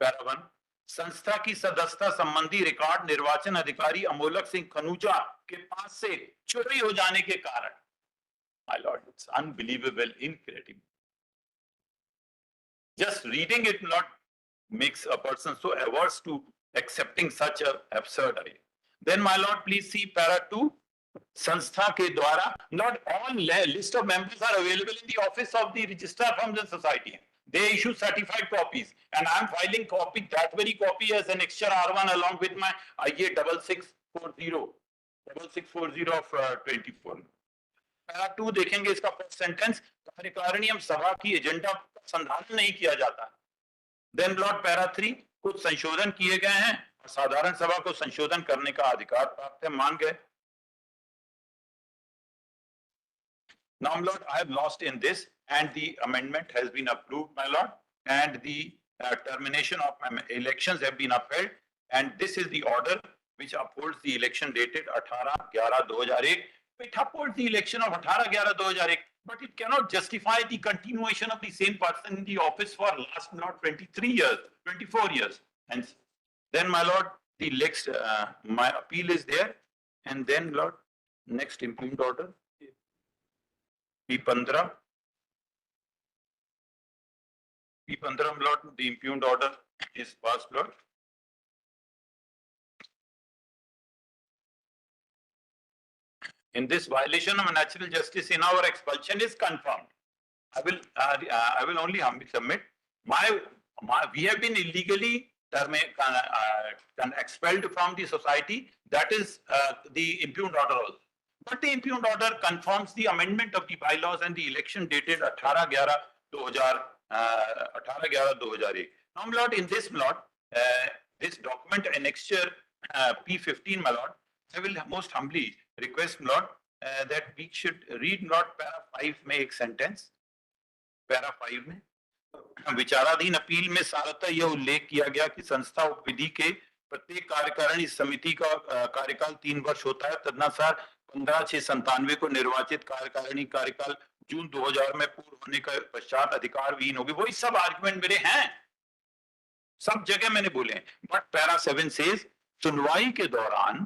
Speaker 2: para 1, संस्था की सदस्यता संबंधी record निर्वाचन अधिकारी अमोलक सिंह खनूजा के पास से चोरी हो जाने के कारण, my lord, it's unbelievable, incredible. Just reading it, Lord, makes a person so averse to accepting such a absurd idea. Then, my lord, please see para 2, संस्था के द्वारा, not all list of members are available in the office of the registrar from the society. They issue certified copies, and I am filing copy, that very copy as an extra R1 along with my IA 6640 of 24. Para 2 देखेंगे, इसका first sentence, कार्यकारिणी सभा की agenda का संधारण नहीं किया जाता। देन लॉर्ड पैरा 3, कुछ संशोधन किए गए हैं और साधारण सभा को संशोधन करने का अधिकार प्राप्त है, मान गए। Now, Lord, I have lost in this, and the amendment has been approved, my Lord, and the termination of my elections have been upheld, and this is the order which upholds the election dated 18/11/2001. It upholds the election of 18/11/2001, but it cannot justify the continuation of the same person in the office for last, not 23 years, 24 years. And then, my Lord, the next, my appeal is there, and then, Lord, next impugned order. P15, Lord, the impugned order is passed, Lord. In this, violation of natural justice in our expulsion is confirmed. I will only humbly submit. We have been illegally expelled from the society. That is the impugned order also. But the impugned order confirms the amendment of the bylaws and the election dated 18/11/2001. Now, my Lord, in this, Lord, this document annexure P15, my Lord, I will most humbly request, Lord, that we should read, Lord, para 5 में एक sentence, para 5 में विचाराधीन appeal में सारतः यह उल्लेख किया गया कि संस्था उपविधि के प्रत्येक कार्यकारिणी समिति का कार्यकाल 3 वर्ष होता है। तदनुसार 15/6/97 को निर्वाचित कार्यकारिणी कार्यकाल जून 2000 में पूर्ण होने के पश्चात अधिकार विहीन होगी। वही सब आर्गुमेंट मेरे हैं, सब जगह मैंने बोले। बट पैरा 7 से सुनवाई के दौरान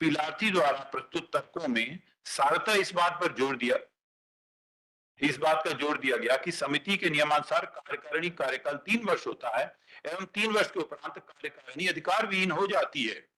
Speaker 2: पिलार्थी द्वारा प्रस्तुत तर्कों में सारतः इस बात का जोर दिया गया कि समिति के नियमानुसार कार्यकारिणी कार्यकाल 3 वर्ष होता है एवं 3 वर्ष के उपरांत कार्यकारिणी अधिकार विहीन हो जाती है।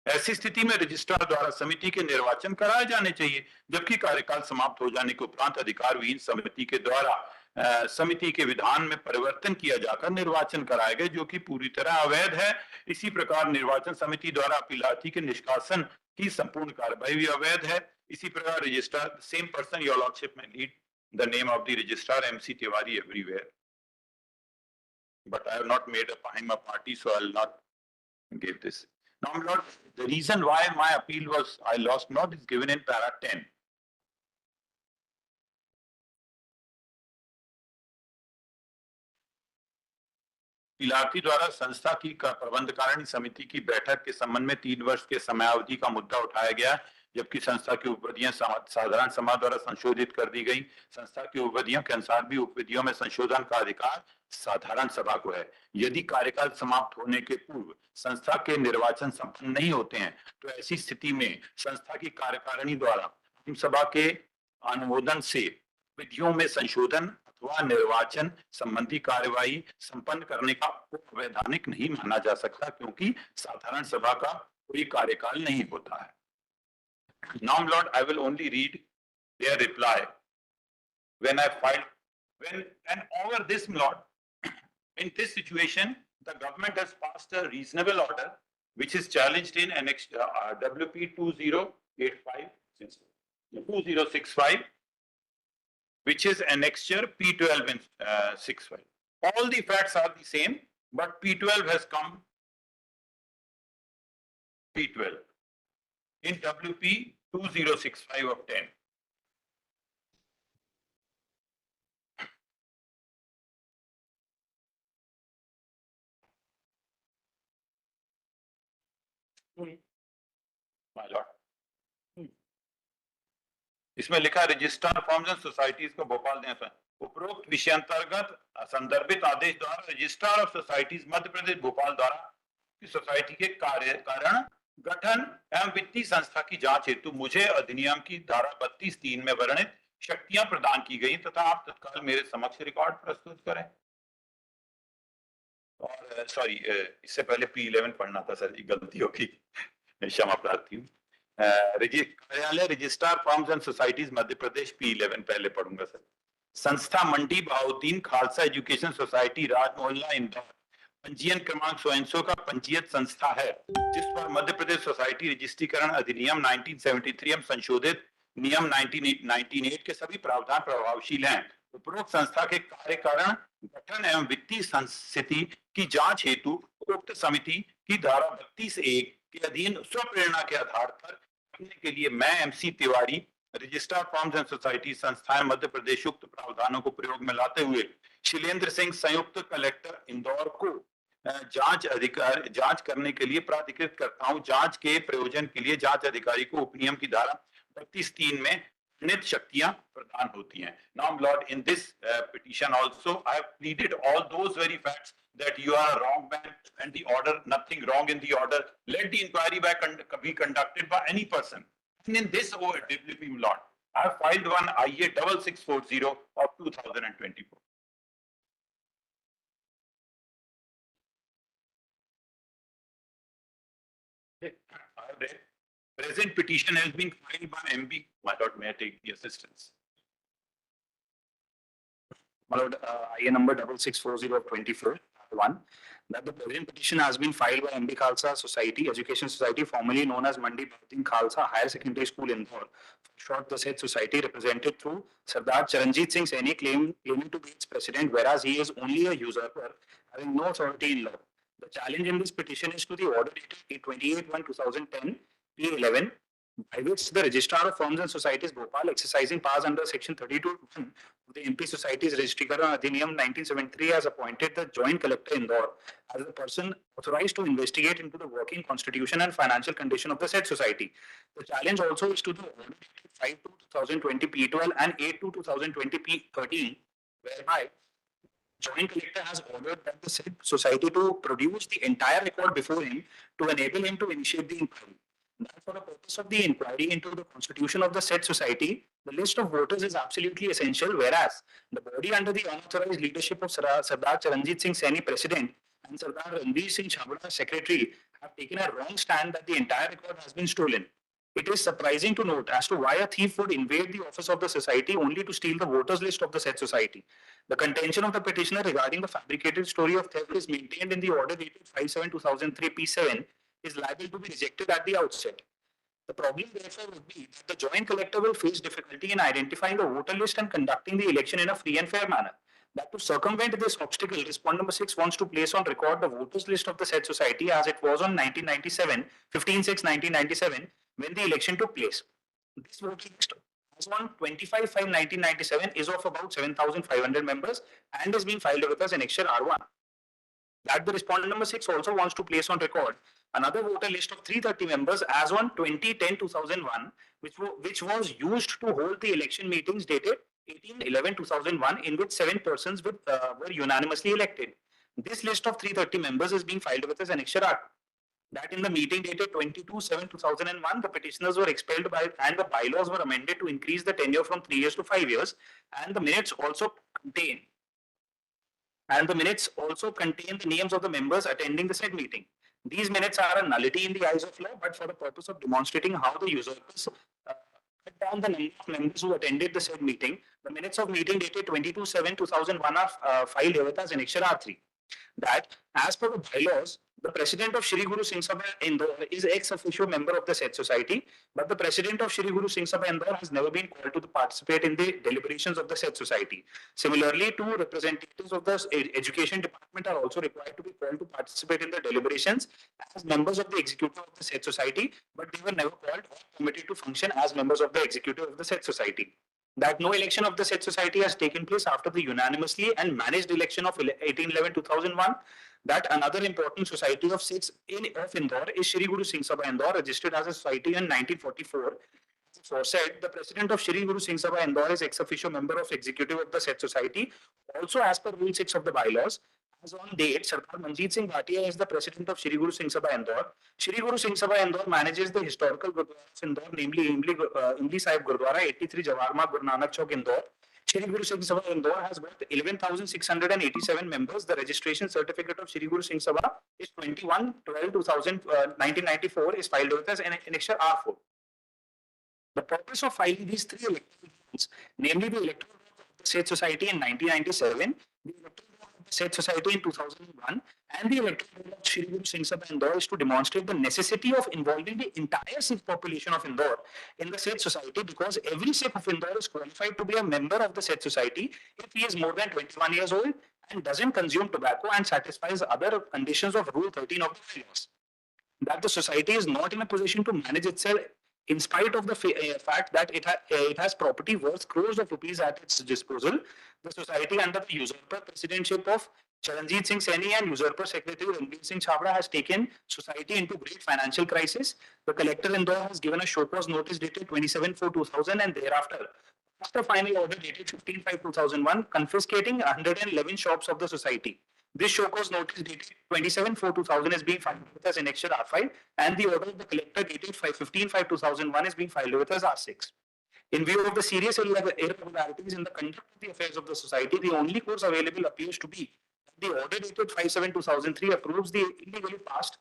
Speaker 2: ऐसी स्थिति में रजिस्ट्रार द्वारा समिति के निर्वाचन कराए जाने चाहिए, जबकि कार्यकाल समाप्त हो जाने के उपरांत अधिकारविहीन समिति के द्वारा समिति के विधान में परिवर्तन किया जाकर निर्वाचन कराए गए, जो कि पूरी तरह अवैध है। इसी प्रकार निर्वाचन समिति द्वारा अपीलार्थी के निष्कासन की संपूर्ण कार्रवाई भी अवैध है। इसी प्रकार registrar, same person your lordship may lead the name of the registrar MC Tiwari everywhere, but I have not made him a party, so I'll not give this. Now, my lord, the reason why my appeal was I lost not is given in para 10. अपीलार्थी द्वारा संस्था की प्रबंधकारिणी समिति की बैठक के संबंध में 3 वर्ष के समयावधि का मुद्दा उठाया गया, जबकि संस्था की उपविधियां साधारण सभा द्वारा संशोधित कर दी गई। संस्था की उपविधियों के अनुसार भी उपविधियों में संशोधन का अधिकार साधारण सभा को है। यदि कार्यकाल समाप्त होने के पूर्व संस्था के निर्वाचन संपन्न नहीं होते हैं, तो ऐसी स्थिति में संस्था की कार्यकारिणी द्वारा सभा के अनुमोदन से विधियों में संशोधन अथवा निर्वाचन संबंधी कार्यवाही संपन्न करने का अवैधानिक नहीं माना जा सकता, क्योंकि साधारण सभा का कोई कार्यकाल नहीं होता है। Now, Lord, I will only read their reply when I filed, and over this, Lord, in this situation, the government has passed a reasonable order, which is challenged in Annex WP 2085, 2065, which is annexure P12 and 65. All the facts are the same, but P12 has come P12 in WP 2065 of 10. My lord. इसमें लिखा registrar forms and societies को भोपाल दें। उपरोक्त विषयांतर्गत संदर्भित आदेश द्वारा registrar of societies Madhya Pradesh Bhopal द्वारा society के कारण गठन एवं वित्तीय संस्था की जांच हेतु मुझे अधिनियम की धारा 32(3) में वर्णित शक्तियां प्रदान की गई तथा आप तत्काल मेरे समक्ष रिकॉर्ड प्रस्तुत करें। और सॉरी, इससे पहले P11 पढ़ना था सर, गलती होगी, क्षमा प्रार्थी हूँ। कार्यालय registrar forms and societies Madhya Pradesh P11 पहले पढ़ूंगा सर। संस्था मंडी बहाउद्दीन खालसा एजुकेशन सोसाइटी राज मोहल्ला इंदौर पंजीयन क्रमांक 100 का पंजीयत संस्था है, जिस पर मध्य प्रदेश सोसाइटी रजिस्ट्रीकरण अधिनियम 1973 एवं संशोधित नियम 1998 के सभी प्रावधान प्रभावशील हैं। उपरोक्त संस्था के कार्यकारण गठन एवं वित्तीय स्थिति की जांच हेतु उक्त समिति की धारा 32(1) के अधीन स्वप्रेरणा के आधार पर करने के लिए मैं MC Tiwari registrar forms and society संस्थाएं मध्य प्रदेश उक्त प्रावधानों को प्रयोग में लाते हुए शैलेंद्र सिंह संयुक्त कलेक्टर इंदौर को जांच करने के लिए प्राधिकृत करता हूं। जांच के प्रयोजन के लिए जांच अधिकारी को उपनियम की धारा 32(3) में नित शक्तियां प्रदान होती हैं। Now, Lord, in this petition also, I have pleaded all those very facts that you are a wrong man and the order, nothing wrong in the order. Let the inquiry be conducted by any person. And in this OWP, Lord, I have filed one IA 6640 of 2024. I have read. Present petition has been filed by MB. My lord, may I take the assistance?
Speaker 3: My lord, IA number 6640 of 24(1), that the present petition has been filed by MB Khalsa Society, Education Society, formerly known as Mandi Bhatin Khalsa Higher Secondary School Indore. For short, the said society represented through Sardar Charanjit Singh Saini claiming to be its president, whereas he is only a usurper having no authority in law. The challenge in this petition is to the order dated 28/1/2010 P11, by which the Registrar of Firms and Societies Bhopal, exercising powers under Section 32(1) of the MP Societies Registration Adhiniyam 1973, has appointed the Joint Collector Indore as the person authorized to investigate into the working constitution and financial condition of the said society. The challenge also is to the order dated 5/2/2020 P12 and 8/2/2020 P13, whereby Joint Collector has ordered that the said society to produce the entire record before him to enable him to initiate the inquiry. That for the purpose of the inquiry into the constitution of the said society, the list of voters is absolutely essential, whereas the body under the unauthorized leadership of Sardar Charanjit Singh Saini, President, and Sardar Ranveer Singh Chhabra, Secretary, have taken a wrong stand that the entire record has been stolen. It is surprising to note as to why a thief would invade the office of the society only to steal the voters list of the said society. The contention of the petitioner regarding the fabricated story of theft is maintained in the order dated 5/7/2003 P7 is liable to be rejected at the outset. The problem therefore would be that the joint collector will face difficulty in identifying the voter list and conducting the election in a free and fair manner. That to circumvent this obstacle, respondent number 6 wants to place on record the voters list of the said society as it was on 1997, 15/6/1997, when the election took place. This voter list as on 25/5/1997 is of about 7,500 members and is being filed with us Annexure R1. That the respondent number 6 also wants to place on record another voter list of 330 members as on 20/10/2001, which was used to hold the election meetings dated 18/11/2001, in which 7 persons were unanimously elected. This list of 330 members is being filed with us Annexure R. That in the meeting dated 22/7/2001, the petitioners were expelled by and the bylaws were amended to increase the tenure from 3 years to 5 years, and the minutes also contain the names of the members attending the said meeting. These minutes are a nullity in the eyes of law, but for the purpose of demonstrating how the usurpers cut down the number of members who attended the said meeting, the minutes of meeting dated 22/7/2001 are filed here with us Annexure R3. That as per the bylaws, the president of Shri Guru Singh Sabha Indore is ex officio member of the said society, but the president of Shri Guru Singh Sabha Indore has never been called to participate in the deliberations of the said society. Similarly, 2 representatives of the education department are also required to be called to participate in the deliberations as members of the executive of the said society, but they were never called or permitted to function as members of the executive of the said society. That no election of the said society has taken place after the unanimously and managed election of 18/11/2001. That another important society of 6 of Indore is Shri Guru Singh Sabha Indore, registered as a society in 1944. So said, the president of Shri Guru Singh Sabha Indore is ex officio member of executive of the said society. Also, as per Rule 6 of the bylaws, as on date, Sardar Manjeet Singh Bhatia is the president of Shri Guru Singh Sabha Indore. Shri Guru Singh Sabha Indore manages the historical Gurdwaras of Indore, namely Imli Sahib Gurdwara, 83 Jawarma, Guru Nanak Chowk, Indore. Shri Guru Singh Sabha Indore has got 11,687 members. The registration certificate of Shri Guru Singh Sabha is 21/12/1994 is filed with us in Annexure R4. The purpose of filing these 3 electoral bonds, namely the electoral bond of the said society in 1997, the electoral bond of the said society in 2001, and the electoral bond of Shri Guru Singh Sabha Indore, is to demonstrate the necessity of involving the entire Sikh population of Indore in the said society, because every Sikh of Indore is qualified to be a member of the said society if he is more than 21 years old and doesn't consume tobacco and satisfies other conditions of Rule 13 of the bylaws. That the society is not in a position to manage itself in spite of the fact that it has property worth crores of rupees at its disposal. The society, under the usurper presidentship of Charanjit Singh Saini and usurper secretary Ranbir Singh Chhabra, has taken society into great financial crisis. The collector Indore has given a show cause notice dated 27/4/2000 and thereafter, after final order dated 15/5/2001, confiscating 111 shops of the society. This show cause notice dated 27/4/2000 is being filed with us in Annexure R5, and the order of the collector dated 15/5/2001 is being filed with us R6. In view of the serious irregularities in the conduct of the affairs of the society, the only course available appears to be that the order dated 5/7/2003 approves the illegally passed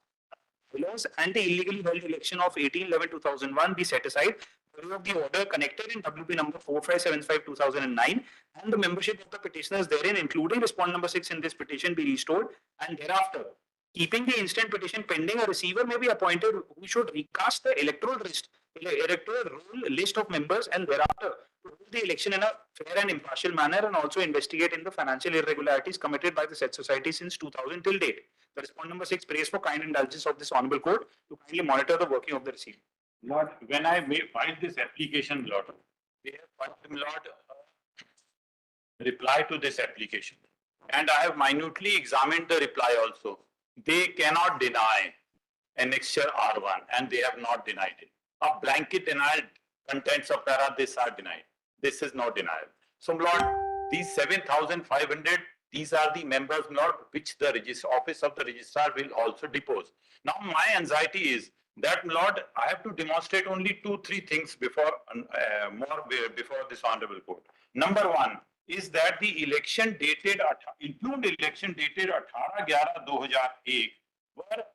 Speaker 3: bylaws and the illegally held election of 18/11/2001 be set aside. Of the order connected in WP number 4575/2009, and the membership of the petitioners therein, including respondent number 6 in this petition, be restored, and thereafter, keeping the instant petition pending, a receiver may be appointed who should recast the electoral roll list of members, and thereafter to hold the election in a fair and impartial manner, and also investigate in the financial irregularities committed by the said society since 2000 till date. The respondent number 6 prays for kind indulgence of this honorable court to kindly monitor the working of the receiver.
Speaker 2: Lord, when I filed this application, Lord, they have filed, Lord, reply to this application. And I have minutely examined the reply also. They cannot deny Annexure R1, and they have not denied it. A blanket denial, contents of para, this are denied. This is not denial. So, Lord, these 7,500, these are the members, Lord, which the office of the registrar will also depose. Now, my anxiety is that, Lord, I have to demonstrate only 2-3 things before this honorable court. Number 1 is that the election dated, improved election dated 18/11/2001 were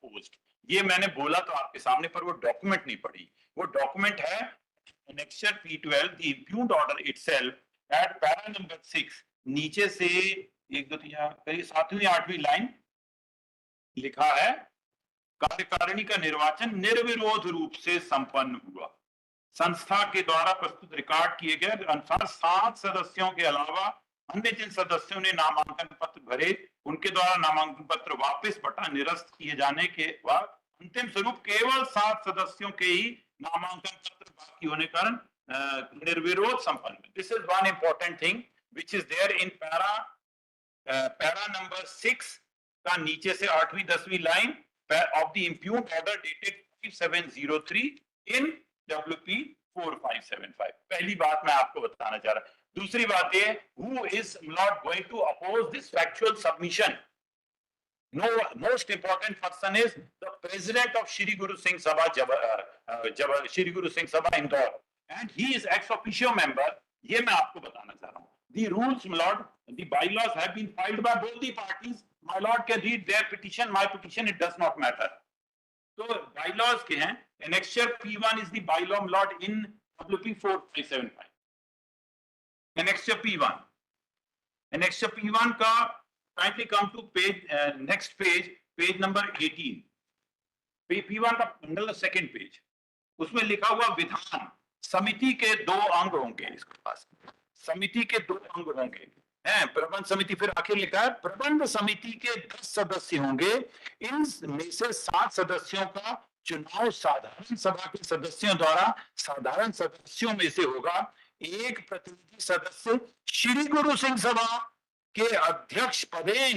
Speaker 2: opposed. ये मैंने बोला तो आपके सामने, पर वो document नहीं पढ़ी. वो डॉक्यूमेंट है annexure P12, the impugned order itself at para number 6. नीचे से 1 2 3 7वीं 8वीं लाइन लिखा है, कार्यकारिणी का निर्वाचन निर्विरोध रूप से संपन्न हुआ. संस्था के द्वारा प्रस्तुत रिकॉर्ड किए गए अनुसार 7 सदस्यों के अलावा अन्य जिन सदस्यों ने नामांकन पत्र भरे, उनके द्वारा नामांकन पत्र वापस बटा निरस्त किए जाने के बाद अंतिम स्वरूप केवल 7 सदस्यों के ही नामांकन पत्र बाकी होने के कारण निर्विरोध संपन्न. This is one important thing which is there in para number 6 का नीचे से 8वीं 10वीं line of the impugned order dated 5703 in WP 4575. पहली बात मैं आपको बताना चाह रहा. दूसरी बात ये, who is not going to oppose this factual submission? No, most important person is the president of Shri Guru Singh Sabha, Shri Guru Singh Sabha Indore, and he is ex officio member. ये मैं आपको बताना चाह रहा हूँ. The rules, my lord, the bylaws have been filed by both the parties. My lord can read their petition, my petition, it does not matter. So bylaws के हैं. Annexure P1 is the bylaw, my lord, in WP 4575. Annexure P1. Annexure P1 का kindly come to page, next page, page number 18. P1 का मतलब second page. उसमें लिखा हुआ विधान समिति के 2 अंग होंगे. इसके पास समिति के 2 अंग होंगे हैं. प्रबंध समिति, फिर आखिर लिखा है प्रबंध समिति के 10 सदस्य होंगे. इनमें से 7 सदस्यों का चुनाव साधारण सभा के सदस्यों द्वारा साधारण सदस्यों में से होगा. एक प्रतिनिधि सदस्य श्री गुरु सिंह सभा के अध्यक्ष पदेन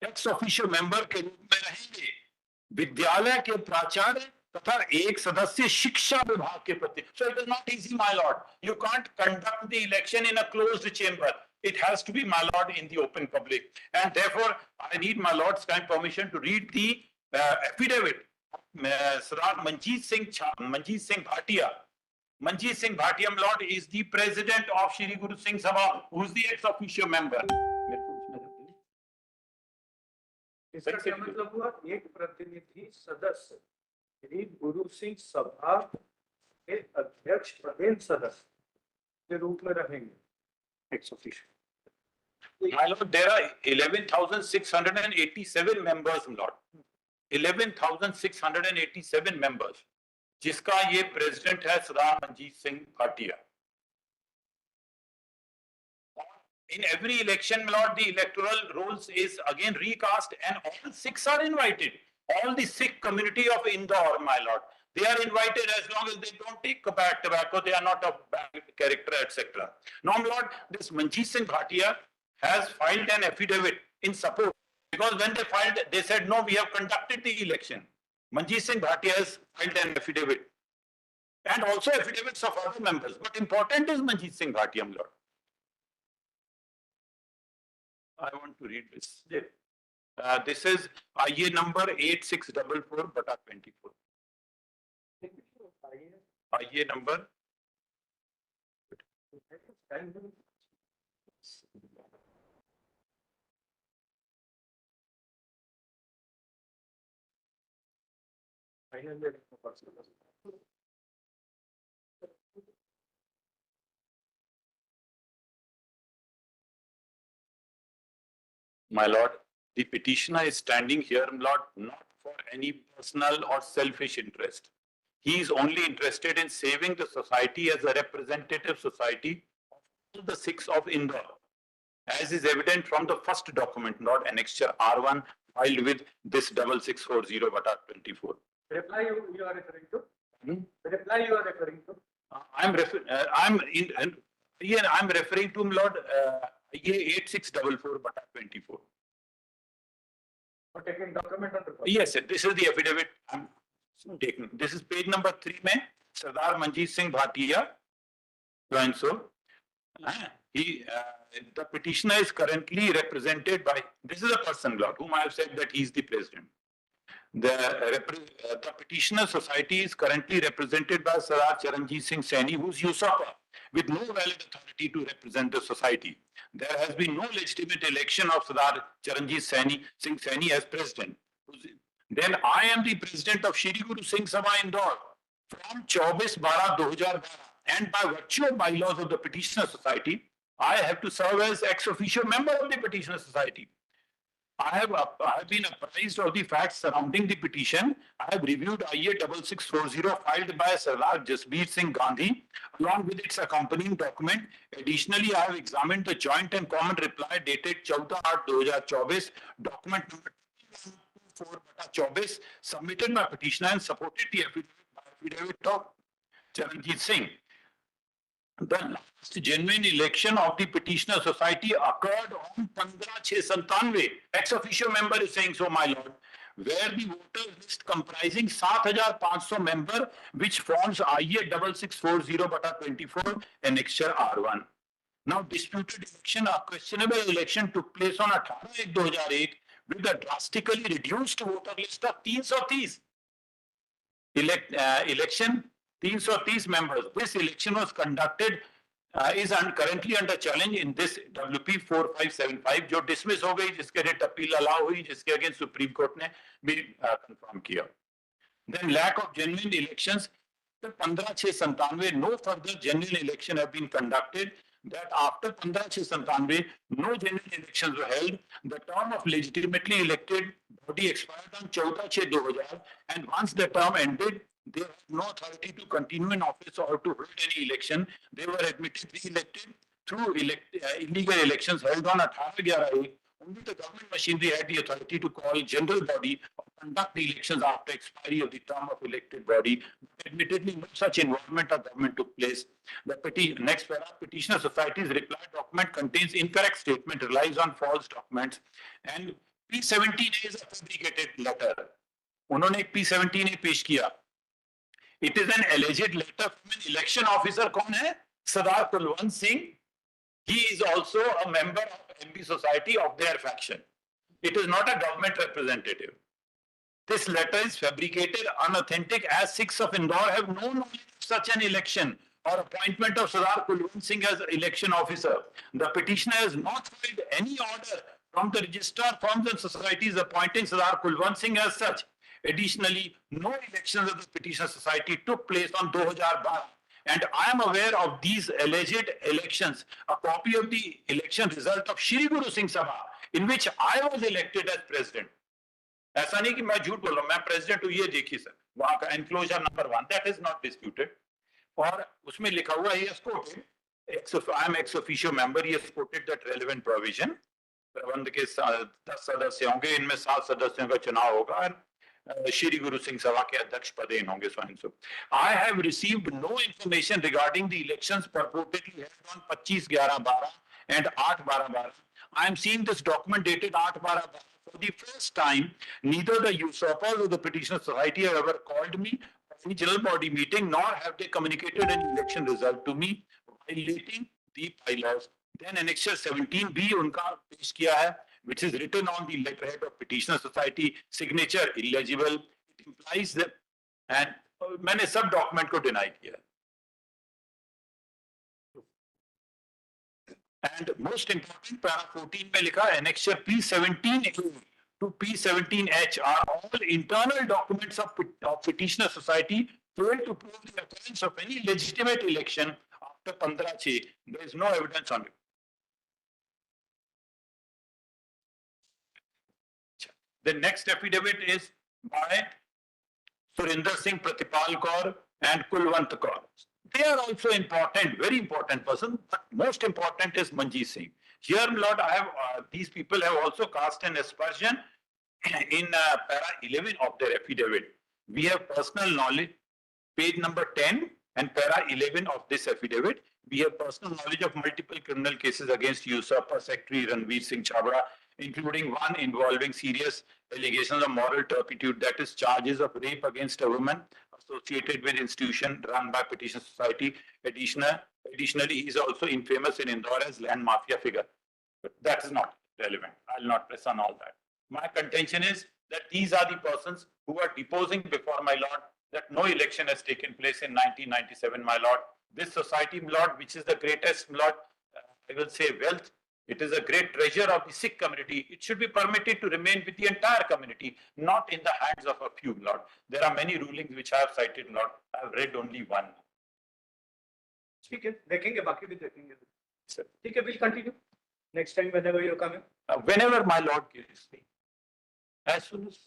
Speaker 2: एक्स ऑफिशियो मेंबर के रूप में रहेंगे. विद्यालय के प्राचार्य तथा एक सदस्य शिक्षा विभाग के प्रति. So it is not easy, my lord. You can't conduct the election in a closed chamber. It has to be, my lord, in the open public. And therefore, I need my lord's kind permission to read the affidavit. Sardar Manjeet Singh Bhatia. Manjeet Singh Bhatia, my lord, is the president of Shri Guru Singh Sabha, who is the ex officio member.
Speaker 1: इसका क्या मतलब हुआ? एक प्रतिनिधि सदस्य श्री गुरु सिंह सभा के अध्यक्ष पदेन सदस्य के रूप में रहेंगे.
Speaker 3: Ex officio.
Speaker 2: My lord, there are 11,687 members, my lord. 11,687 members, जिसका ये प्रेसिडेंट है सरदार Manjeet Singh Bhatia. In every election, my lord, the electoral rolls is again recast, and all 6 are invited. All the Sikh community of Indore, my lord, they are invited as long as they don't take bad tobacco, they are not of bad character, etc. Now, my lord, this Manjeet Singh Bhatia has filed an affidavit in support, because when they filed, they said, no, we have conducted the election. Manjeet Singh Bhatia has filed an affidavit, and also affidavits of other members. But important is Manjeet Singh Bhatia, my lord. I want to read this. This is IA number 8644/24. IA number. My lord, the petitioner is standing here, my lord, not for any personal or selfish interest. He is only interested in saving the society as a representative society of all the Sikhs of Indore, as is evident from the first document, not annexure R1, filed with this 6640/24.
Speaker 1: Reply you are referring to? The reply you are referring to?
Speaker 2: I'm referring to, my lord, ये 8644/24.
Speaker 1: For taking document on the.
Speaker 2: Yes, sir. This is the affidavit I'm taking. This is page number 3 में Sardar Manjeet Singh Bhatia, so and so. The petitioner is currently represented by, this is a person, Lord, whom I have said that he is the president. The petitioner society is currently represented by Sardar Charanjit Singh Saini, who is usurper, with no valid authority to represent the society. There has been no legitimate election of Sardar Charanjit Singh Saini as president. Then I am the president of Shri Guru Singh Sabha Indore from 24/12/2012, and by virtue of bylaws of the Petitioner Society, I have to serve as ex officio member of the Petitioner Society. I have been apprised of the facts surrounding the petition. I have reviewed IA 6640 filed by Sardar Jasbir Singh Gandhi along with its accompanying document. Additionally, I have examined the joint and common reply dated 14/8/2024, document number 4/24, submitted by petitioner and supported the affidavit of Charanjit Singh. The last genuine election of the petitioner society occurred on 15/6/97. Ex officio member is saying so, my lord, where the voter list comprising 7,500 member, which forms IA 6640/24, annexure R1. Now, disputed election or questionable election took place on 18/1/2001 with a drastically reduced voter list of 330. Election 330 members. This election was conducted is currently under challenge in this WP 4575 जो dismiss हो गई, जिसके rate appeal allow हुई, जिसके against supreme court ने भी confirm किया. Then lack of genuine elections. 15/6/97, no further genuine election have been conducted. That after 15/6/97, no genuine elections were held. The term of legitimately elected body expired on 14/6/2000, and once the term ended, they had no authority to continue in office or to hold any election. They were admitted re-elected through illegal elections held on 18/11. Only the government machinery had the authority to call general body or conduct the elections after expiry of the term of elected body. Admittedly, no such involvement of government took place. The next paragraph, petitioner society's reply document contains incorrect statement, relies on false documents, and P17 is a fabricated letter. उन्होंने एक P17 पेश किया. It is an alleged letter from an election officer. कौन है? Sardar Kulwant Singh. He is also a member of MP society of their faction. It is not a government representative. This letter is fabricated, unauthentic, as Sikhs of Indore have no knowledge of such an election or appointment of Sardar Kulwant Singh as election officer. The petitioner has not filed any order from the registrar firms and societies appointing Sardar Kulwant Singh as such. Additionally, no elections of the petitioner society took place on 2012. And I am aware of these alleged elections, a copy of the election result of Shri Guru Singh Sabha, in which I was elected as president. ऐसा नहीं कि मैं झूठ बोल रहा हूं, मैं president हूं, ये देखिए सर, वहां का enclosure number 1, that is not disputed. और उसमें लिखा हुआ है, I am ex officio member, ये सपोर्टेड दैट रेलेवेंट प्रोविजन. प्रबंध के 10 सदस्य होंगे, इनमें 7 सदस्यों का चुनाव होगा. Shri Guru Singh Sabha के अध्यक्ष पदेन होंगे स्वयं. I have received no information regarding the elections purportedly held on 25/11/12 and 8/12/12. I am seeing this document dated 8/12/12 for the first time. Neither the usurpers or the petitioner society have ever called me for any general body meeting, nor have they communicated any election result to me, violating the bylaws. Then annexure 17B उनका पेश किया है, which is written on the letterhead of petitioner society, signature illegible. It implies that, and मैंने सब document को deny किया. And most important, paragraph 14 में लिखा, annexure P17A to P17H are all internal documents of petitioner society fail to prove the occurrence of any legitimate election after 15/6. There is no evidence on it. The next affidavit is by Surinder Singh, Pratipal Kaur, and Kulwant Kaur. They are also important, very important person, but most important is Manjeet Singh. Here, Lord, I have these people have also cast an aspersion in para 11 of their affidavit. We have personal knowledge, page number 10 and para 11 of this affidavit. We have personal knowledge of multiple criminal cases against usurper Secretary Ranveer Singh Chhabra, including one involving serious allegations of moral turpitude, that is charges of rape against a woman associated with institution run by Petition Society. Additionally, he is also infamous in Indore as land mafia figure. But that is not relevant. I'll not press on all that. My contention is that these are the persons who are deposing before my lord that no election has taken place in 1997, my lord. This society, my lord, which is the greatest, my lord, I will say wealth It is a great treasure of the Sikh community. It should be permitted to remain with the entire community, not in the hands of a few, Lord. There are many rulings which I have cited, Lord. I have read only one.
Speaker 1: ठीक है, देखेंगे, बाकी भी देखेंगे.
Speaker 2: Sir.
Speaker 1: ठीक है, we'll continue. Next time whenever you come in.
Speaker 2: Whenever my Lord gives me, as soon as.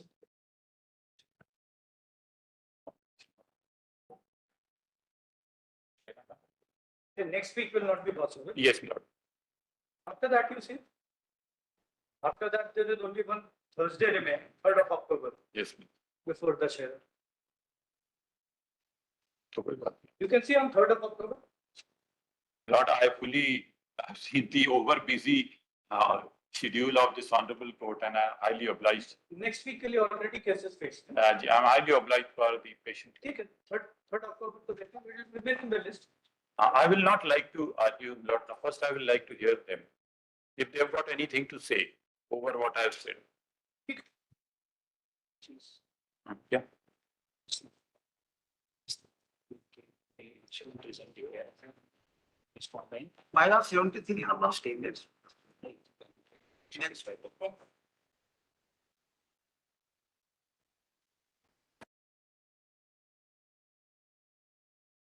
Speaker 1: The next week will not be possible.
Speaker 2: Yes, Lord.
Speaker 1: After that, you see. After that, there is only one Thursday remain, 3rd of October,
Speaker 2: Yes, Lord.
Speaker 1: before the share.
Speaker 2: So, कोई बात नहीं.
Speaker 1: You can see on 3rd of October.
Speaker 2: Lord, I fully have seen the over busy schedule of this honorable court and I am highly obliged.
Speaker 1: Next week के लिए already cases faced.
Speaker 2: I am highly obliged for the patient.
Speaker 1: ठीक है, 3rd October को देखना, we will remain in the list.
Speaker 2: I will not like to argue, Lord. First, I will like to hear them. If they have got anything to say over what I have said. Yeah.
Speaker 3: My last 73 number statements.